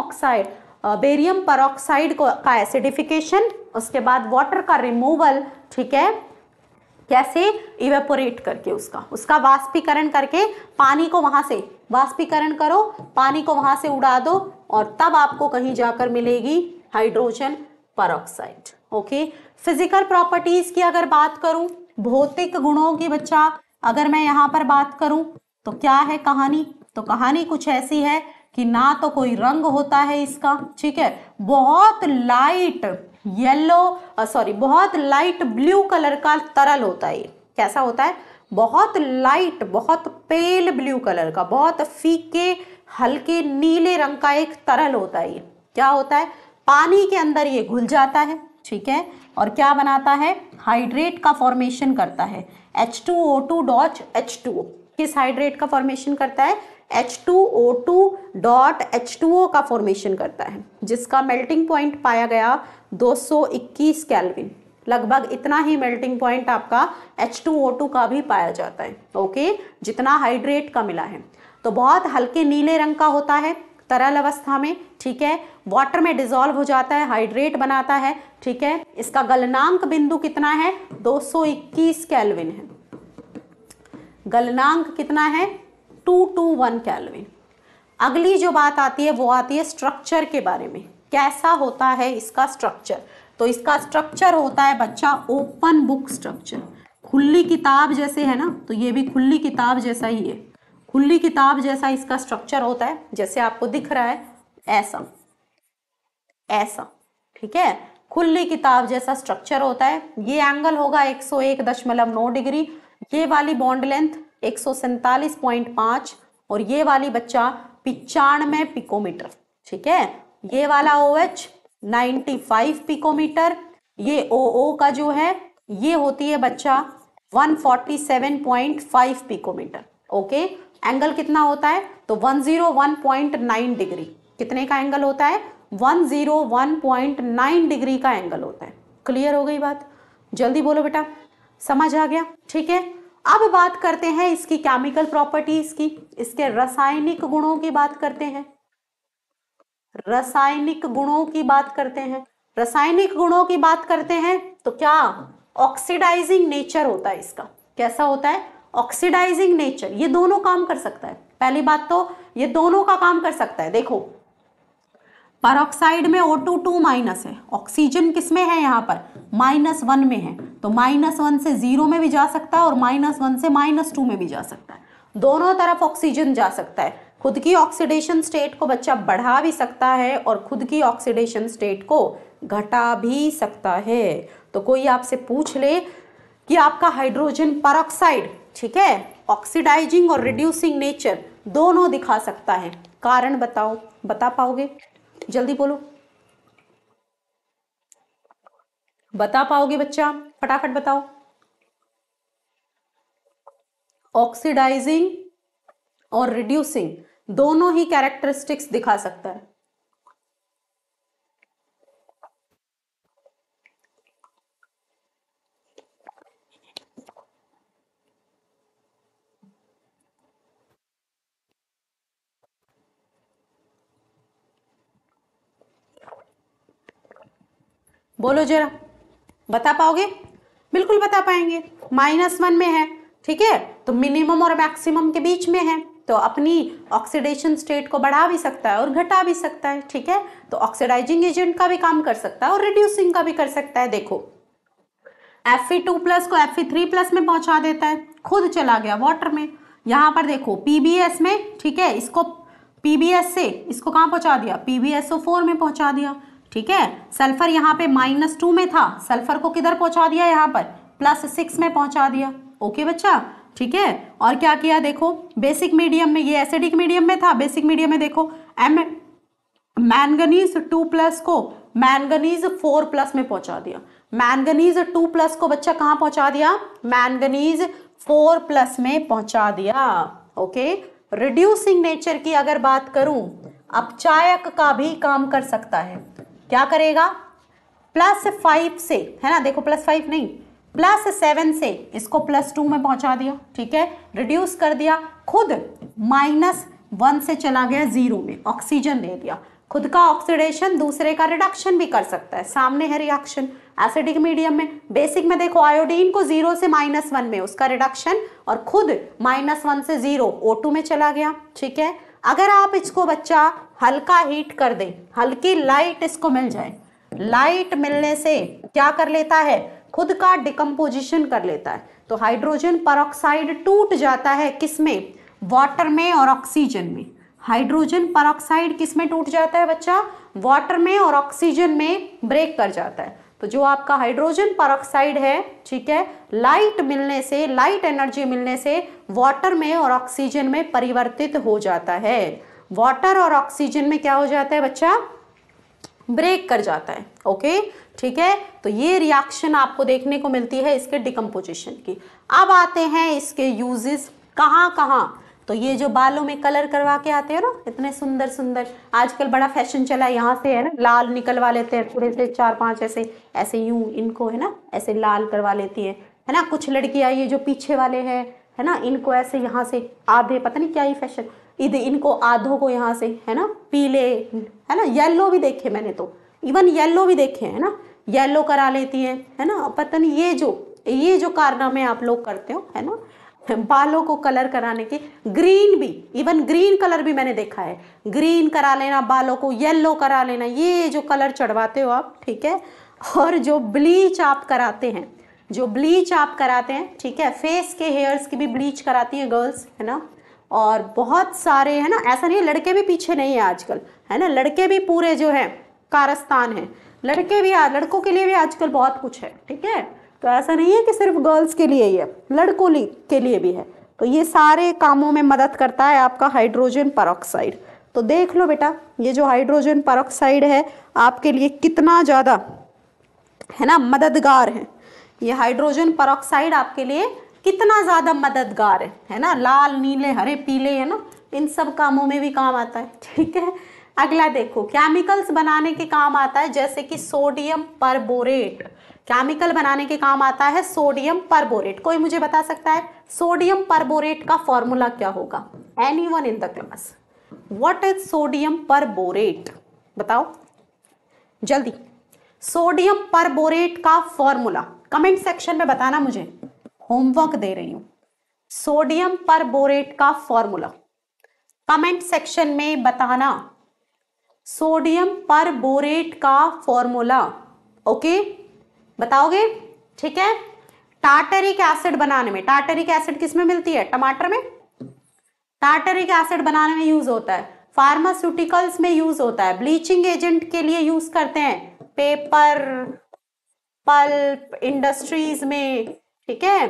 परऑक्साइड को का एसिडिफिकेशन, उसके बाद वाटर का रिमूवल, ठीक है, कैसे, इवेपोरेट करके उसका वाष्पीकरण करके पानी को वहां से वाष्पीकरण करो, पानी को वहां से उड़ा दो और तब आपको कहीं जाकर मिलेगी hydrogen peroxide. Okay, physical properties की अगर बात करूं, भौतिक गुणों की बच्चा अगर मैं यहाँ पर बात करूं तो क्या है कहानी, तो कहानी कुछ ऐसी है कि ना तो कोई रंग होता है इसका, ठीक है, बहुत लाइट बहुत लाइट ब्लू कलर का तरल होता है। कैसा होता है, बहुत लाइट, बहुत पेल ब्लू कलर का, बहुत फीके हल्के नीले रंग का एक तरल होता है। ये क्या होता है, पानी के अंदर ये घुल जाता है, ठीक है, और क्या बनाता है, हाइड्रेट का फॉर्मेशन करता है, H2O2.H2O। किस हाइड्रेट का फॉर्मेशन करता है, H2O2.H2O का फॉर्मेशन करता है, जिसका मेल्टिंग पॉइंट पाया गया 221 केल्विन, लगभग इतना ही मेल्टिंग पॉइंट आपका H2O2 का भी पाया जाता है। ओके, जितना हाइड्रेट का मिला है, तो बहुत हल्के नीले रंग का होता है तरल अवस्था में, ठीक है, वाटर में डिसॉल्व हो जाता है, हाइड्रेट बनाता है, ठीक है, इसका गलनांक बिंदु कितना है, 221 केल्विन है, गलनांक कितना है, 221 केल्विन। अगली जो बात आती है वो आती है स्ट्रक्चर के बारे में, कैसा होता है इसका स्ट्रक्चर। तो इसका स्ट्रक्चर होता है बच्चा ओपन बुक स्ट्रक्चर, खुली किताब जैसे है ना, तो ये भी खुली किताब जैसा ही है, खुली किताब जैसा इसका स्ट्रक्चर होता है, जैसे आपको दिख रहा है ऐसा ऐसा, ठीक है, खुली किताब जैसा स्ट्रक्चर होता है। ये एंगल होगा 101.9 डिग्री, ये वाली बॉन्ड लेंथ 147.5 और ये वाली बच्चा 95 पिकोमीटर, ठीक है, ये वाला OH 95 पिकोमीटर, ये OO का जो है ये होती है बच्चा 147.5 पिकोमीटर। ओके, एंगल कितना होता है, तो 101.9 डिग्री, कितने का एंगल होता है, 101.9 डिग्री का एंगल होता है। क्लियर हो गई बात, जल्दी बोलो बेटा, समझ आ गया, ठीक है। अब बात करते हैं इसकी केमिकल प्रॉपर्टीज की, इसके रासायनिक गुणों की बात करते हैं, रासायनिक गुणों की बात करते हैं। रासायनिक गुणों की बात करते हैं तो क्या, ऑक्सीडाइजिंग नेचर होता है इसका, कैसा होता है, ऑक्सीडाइजिंग नेचर, ये दोनों काम कर सकता है। पहली बात तो ये दोनों का काम कर सकता है। देखो परऑक्साइड में O2 माइनस है, ऑक्सीजन किसमें है, यहाँ पर -1 में है, तो -1 से 0 में भी जा सकता है और -1 से -2 में भी जा सकता है, दोनों तरफ ऑक्सीजन जा सकता है। खुद की ऑक्सीडेशन स्टेट को बच्चा बढ़ा भी सकता है और खुद की ऑक्सीडेशन स्टेट को घटा भी सकता है। तो कोई आपसे पूछ ले कि आपका हाइड्रोजन परऑक्साइड, ठीक है, ऑक्सीडाइजिंग और रिड्यूसिंग नेचर दोनों दिखा सकता है, कारण बताओ, बता पाओगे, जल्दी बोलो, बता पाओगे बच्चा, फटाफट बताओ। ऑक्सीडाइजिंग और रिड्यूसिंग दोनों ही कैरेक्टरिस्टिक्स दिखा सकता है। बोलो जरा, बता पाओगे, बिल्कुल बता पाएंगे। -1 में है, ठीक है, तो मिनिमम और मैक्सिमम के बीच में है, तो अपनी ऑक्सीडेशन स्टेट को बढ़ा भी सकता है और घटा भी सकता है, ठीक है, तो ऑक्सीडाइजिंग एजेंट का भी काम कर सकता है और रिड्यूसिंग का भी कर सकता है। देखो Fe2+ को Fe3+ में पहुंचा देता है, खुद चला गया वाटर में। यहाँ पर देखो PbS में, ठीक है, इसको PbS से इसको कहाँ पहुंचा दिया, PbSO4 में पहुंचा दिया, ठीक है। सल्फर यहाँ पे -2 में था, सल्फर को किधर पहुंचा दिया, यहाँ पर +6 में पहुंचा दिया। ओके बच्चा, ठीक है, और क्या किया, देखो बेसिक मीडियम में, ये एसिडिक मीडियम में था, बेसिक मीडियम में देखो मैंगनीज 2+ को मैंगनीज 4+ में पहुंचा दिया। मैंगनीज 2+ को बच्चा कहाँ पहुंचा दिया, मैंगनीज 4+ में पहुंचा दिया। ओके, रिड्यूसिंग नेचर की अगर बात करूं, अपचायक का भी काम कर सकता है। क्या करेगा, +5 से, है ना, देखो +5 नहीं, +7 से इसको +2 में पहुंचा दिया। ठीक है, रिड्यूस कर दिया, खुद -1 से चला गया 0 में, ऑक्सीजन दे दिया। खुद का ऑक्सीडेशन दूसरे का रिडक्शन भी कर सकता है, सामने है रिएक्शन एसिडिक मीडियम में। बेसिक में देखो आयोडीन को 0 से -1 में उसका रिडक्शन, और खुद -1 से 0 O2 में चला गया। ठीक है, अगर आप इसको बच्चा हल्का हीट कर दे, हल्की लाइट इसको मिल जाए, लाइट मिलने से क्या कर लेता है, खुद का डिकम्पोजिशन कर लेता है। तो हाइड्रोजन परऑक्साइड टूट जाता है किसमें, वाटर में और ऑक्सीजन में। हाइड्रोजन परऑक्साइड किस में टूट जाता है बच्चा, वाटर में और ऑक्सीजन में ब्रेक कर जाता है। तो जो आपका हाइड्रोजन परऑक्साइड है, ठीक है, लाइट मिलने से, लाइट एनर्जी मिलने से वाटर में और ऑक्सीजन में परिवर्तित हो जाता है। वाटर और ऑक्सीजन में क्या हो जाता है बच्चा, ब्रेक कर जाता है। ओके, ठीक है, तो ये रिएक्शन आपको देखने को मिलती है इसके डिकम्पोजिशन की। अब आते हैं इसके यूजेस, कहाँ कहाँ, तो ये जो बालों में कलर करवा के आते हैं ना, इतने सुंदर सुंदर, आजकल बड़ा फैशन चला है, यहाँ से है ना लाल निकलवा लेते हैं, थोड़े से 4-5 ऐसे ऐसे यूं इनको है ना ऐसे लाल करवा लेती है ना। कुछ लड़कियां ये जो पीछे वाले हैं है ना, इनको ऐसे यहाँ से आधे, पता नहीं क्या ही फैशन, इनको आधों को यहाँ से है ना पीले, है ना, येलो भी देखे मैंने, तो इवन येलो भी देखे है ना, येलो करा लेती है ना। पता नहीं ये जो कारनामे आप लोग करते हो है ना, बालों को कलर कराने के। ग्रीन भी, इवन ग्रीन कलर भी मैंने देखा है, ग्रीन करा लेना, बालों को येलो करा लेना, ये जो कलर चढ़वाते हो आप, ठीक है। और जो ब्लीच आप कराते हैं, ठीक है, फेस के हेयर्स की भी ब्लीच कराती हैं गर्ल्स, है ना। और बहुत सारे है ना, ऐसा नहीं है लड़के भी पीछे नहीं है आजकल, है ना, लड़के भी पूरे जो है कारस्तान है, लड़कों के लिए भी आजकल बहुत कुछ है। ठीक है, तो ऐसा नहीं है कि सिर्फ गर्ल्स के लिए ही है, लड़कों के लिए भी है। तो ये सारे कामों में मदद करता है आपका हाइड्रोजन परऑक्साइड। तो देख लो बेटा, ये जो हाइड्रोजन परऑक्साइड है आपके लिए कितना ज़्यादा है ना मददगार है। ये हाइड्रोजन परऑक्साइड आपके लिए कितना ज़्यादा मददगार है ना। लाल, नीले, हरे, पीले, है ना, इन सब कामों में भी काम आता है। ठीक है, अगला देखो, केमिकल्स बनाने के काम आता है, जैसे कि सोडियम परबोरेट। केमिकल बनाने के काम आता है सोडियम परबोरेट। कोई मुझे बता सकता है सोडियम परबोरेट का फॉर्मूला क्या होगा? Anyone in the class, what is sodium perborate? बताओ जल्दी, सोडियम परबोरेट का फॉर्मूला कमेंट सेक्शन में बताना, मुझे होमवर्क दे रही हूं। सोडियम परबोरेट का फॉर्मूला कमेंट सेक्शन में बताना, सोडियम परबोरेट का फॉर्मूला। ओके, बताओगे? ठीक है, टार्टरिक एसिड बनाने में, टार्टरिक एसिड किस में मिलती है? टमाटर में। टार्टरिक एसिड बनाने में यूज होता है, फार्मास्यूटिकल्स में यूज होता है, ब्लीचिंग एजेंट के लिए यूज करते हैं, पेपर, पल्प इंडस्ट्रीज में। ठीक है,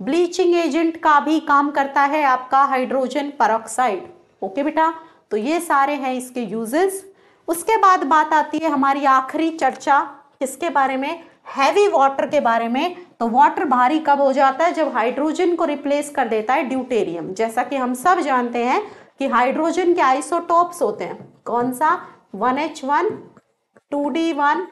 ब्लीचिंग एजेंट का भी काम करता है आपका हाइड्रोजन परऑक्साइड। ओके बेटा, तो ये सारे हैं इसके यूजेस। उसके बाद बात आती है हमारी आखिरी चर्चा किसके बारे में? हैवी वाटर के बारे में। तो वाटर भारी कब हो जाता है? जब हाइड्रोजन को रिप्लेस कर देता है ड्यूटेरियम। जैसा कि हम सब जानते हैं कि हाइड्रोजन के आइसोटोप्स होते हैं, कौन सा? 1H1, 2D1,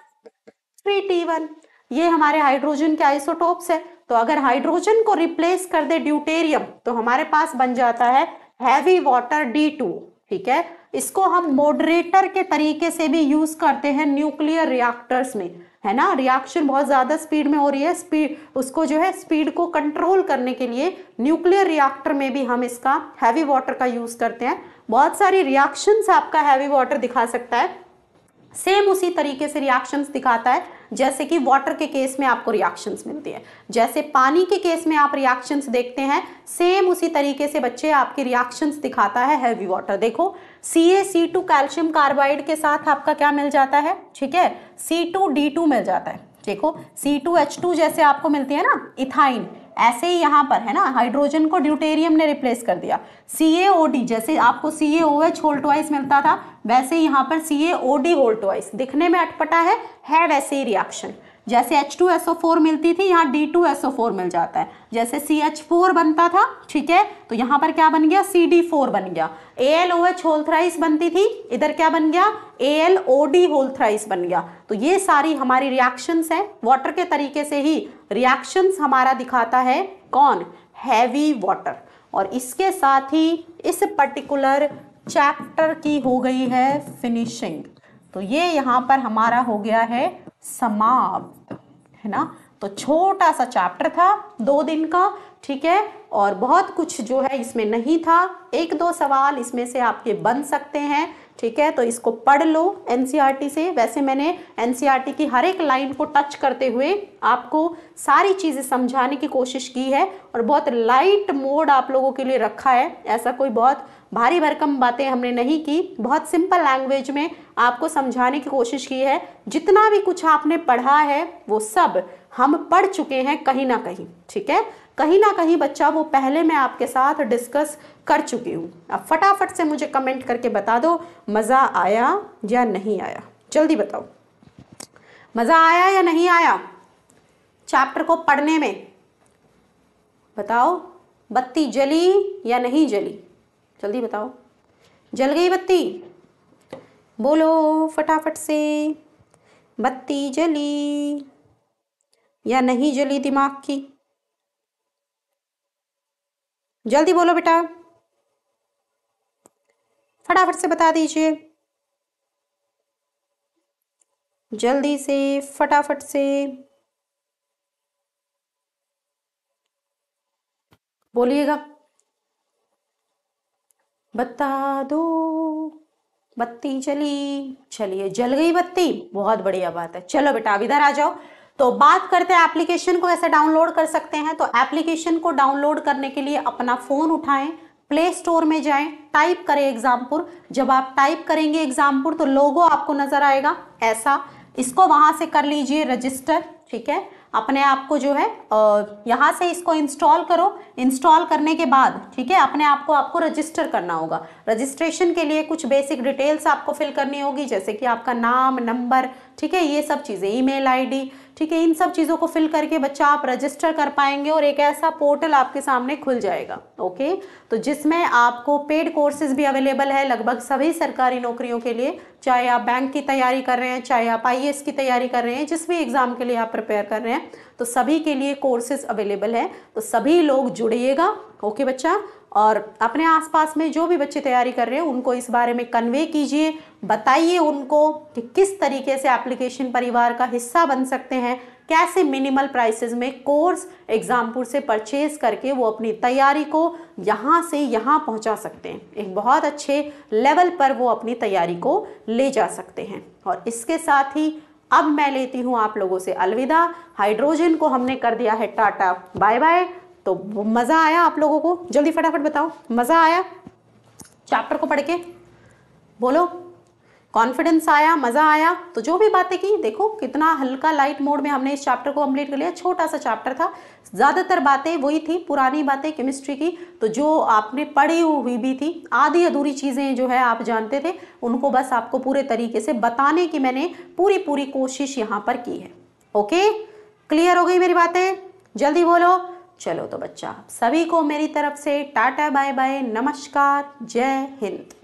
3T1, ये हमारे हाइड्रोजन के आइसोटोप्स है। तो अगर हाइड्रोजन को रिप्लेस कर दे ड्यूटेरियम तो हमारे पास बन जाता है हैवी वाटर D2। ठीक है, इसको हम मॉडरेटर के तरीके से भी यूज करते हैं न्यूक्लियर रिएक्टर्स में, है ना। रिएक्शन बहुत ज्यादा स्पीड में हो रही है, स्पीड उसको जो है स्पीड को कंट्रोल करने के लिए न्यूक्लियर रिएक्टर में भी हम इसका हैवी वाटर का यूज करते हैं। बहुत सारी रिएक्शंस आपका हैवी वाटर दिखा सकता है, सेम उसी तरीके से रिएक्शंस दिखाता है जैसे कि वाटर के केस में आपको रिएक्शंस मिलती है, जैसे पानी के केस में आप रिएक्शंस देखते हैं, सेम उसी तरीके से बच्चे आपकी रिएक्शंस दिखाता है हैवी वाटर। देखो CaC2 कैल्शियम कार्बाइड के साथ आपका क्या मिल जाता है? ठीक है, C2D2 मिल जाता है। देखो C2H2 जैसे आपको मिलती है ना इथाइन, ऐसे ही यहाँ पर है ना हाइड्रोजन को ड्यूटेरियम ने रिप्लेस कर दिया। CaOD जैसे आपको CaOH होल ट्वाइस मिलता था, वैसे ही यहाँ पर CaOD होल ट्वाइस, दिखने में अटपटा है वैसे ही रिएक्शन। जैसे H2SO4 मिलती थी, यहाँ D2SO4 मिल जाता है। जैसे CH4 बनता था, ठीक है, तो यहाँ पर क्या बन गया, CD4 बन गया। ALOH होल थ्राइस बनती थी, इधर क्या बन गया, ALOD होल थ्राइस बन गया। तो ये सारी हमारी रिएक्शंस है। वाटर के तरीके से ही रिएक्शंस हमारा दिखाता है कौन, हैवी वाटर। और इसके साथ ही इस पर्टिकुलर चैप्टर की हो गई है फिनिशिंग। तो ये यहाँ पर हमारा हो गया है समाप्त, है ना। तो छोटा सा चैप्टर था 2 दिन का, ठीक है, और बहुत कुछ जो है इसमें नहीं था। 1-2 सवाल इसमें से आपके बन सकते हैं, ठीक है, तो इसको पढ़ लो एनसीईआरटी से। वैसे मैंने एनसीईआरटी की हर एक लाइन को टच करते हुए आपको सारी चीज़ें समझाने की कोशिश की है और बहुत लाइट मोड आप लोगों के लिए रखा है। ऐसा कोई बहुत भारी भरकम बातें हमने नहीं की, बहुत सिंपल लैंग्वेज में आपको समझाने की कोशिश की है। जितना भी कुछ आपने पढ़ा है वो सब हम पढ़ चुके हैं कहीं ना कहीं, ठीक है, कहीं ना कहीं बच्चा वो पहले मैं आपके साथ डिस्कस कर चुकी हूँ। अब फटाफट से मुझे कमेंट करके बता दो मज़ा आया या नहीं आया, जल्दी बताओ, मज़ा आया या नहीं आया चैप्टर को पढ़ने में, बताओ। बत्ती जली या नहीं जली, जल्दी बताओ। जल गई बत्ती, बोलो फटाफट से, बत्ती जली या नहीं जली दिमाग की, जल्दी बोलो बेटा, फटाफट से बता दीजिए, जल्दी से, फटाफट से बोलिएगा, बता दो। बत्ती जली, चलिए जल गई बत्ती, बहुत बढ़िया बात है। चलो बेटा अब इधर आ जाओ। तो बात करते हैं एप्लीकेशन को ऐसे डाउनलोड कर सकते हैं। तो एप्लीकेशन को डाउनलोड करने के लिए अपना फोन उठाएं, प्ले स्टोर में जाएं, टाइप करें एग्जामपुर। जब आप टाइप करेंगे एग्जामपुर तो लोगो आपको नजर आएगा ऐसा, इसको वहां से कर लीजिए रजिस्टर, ठीक है, अपने आप को जो है यहाँ से इसको इंस्टॉल करो। इंस्टॉल करने के बाद, ठीक है, अपने आप को आपको रजिस्टर करना होगा। रजिस्ट्रेशन के लिए कुछ बेसिक डिटेल्स आपको फिल करनी होगी, जैसे कि आपका नाम, नंबर, ठीक है, ये सब चीज़ें, ईमेल आईडी, ठीक है, इन सब चीज़ों को फिल करके बच्चा आप रजिस्टर कर पाएंगे और एक ऐसा पोर्टल आपके सामने खुल जाएगा, ओके। तो जिसमें आपको पेड कोर्सेज भी अवेलेबल है लगभग सभी सरकारी नौकरियों के लिए, चाहे आप बैंक की तैयारी कर रहे हैं, चाहे आप आईएएस की तैयारी कर रहे हैं, जिस भी एग्जाम के लिए आप प्रिपेयर कर रहे हैं, तो सभी के लिए कोर्सेज अवेलेबल है। तो सभी लोग जुड़िएगा, ओके बच्चा। और अपने आसपास में जो भी बच्चे तैयारी कर रहे हैं उनको इस बारे में कन्वे कीजिए, बताइए उनको कि किस तरीके से एप्लीकेशन परिवार का हिस्सा बन सकते हैं, कैसे मिनिमल प्राइसेस में कोर्स एग्जामपुर से परचेज करके वो अपनी तैयारी को यहाँ से यहाँ पहुँचा सकते हैं, एक बहुत अच्छे लेवल पर वो अपनी तैयारी को ले जा सकते हैं। और इसके साथ ही अब मैं लेती हूँ आप लोगों से अलविदा। हाइड्रोजन को हमने कर दिया है टाटा बाय बाय। तो मज़ा आया आप लोगों को, जल्दी फटाफट बताओ, मज़ा आया चैप्टर को पढ़ के, बोलो, कॉन्फिडेंस आया, मज़ा आया। तो जो भी बातें की, देखो कितना हल्का लाइट मोड में हमने इस चैप्टर को कंप्लीट कर लिया। छोटा सा चैप्टर था, ज़्यादातर बातें वही थी, पुरानी बातें केमिस्ट्री की, तो जो आपने पढ़ी हुई भी थी, आधी अधूरी चीज़ें जो है आप जानते थे, उनको बस आपको पूरे तरीके से बताने की मैंने पूरी कोशिश यहाँ पर की है। ओके, क्लियर हो गई मेरी बातें, जल्दी बोलो। चलो तो बच्चा सभी को मेरी तरफ से टाटा बाय बाय, नमस्कार, जय हिंद।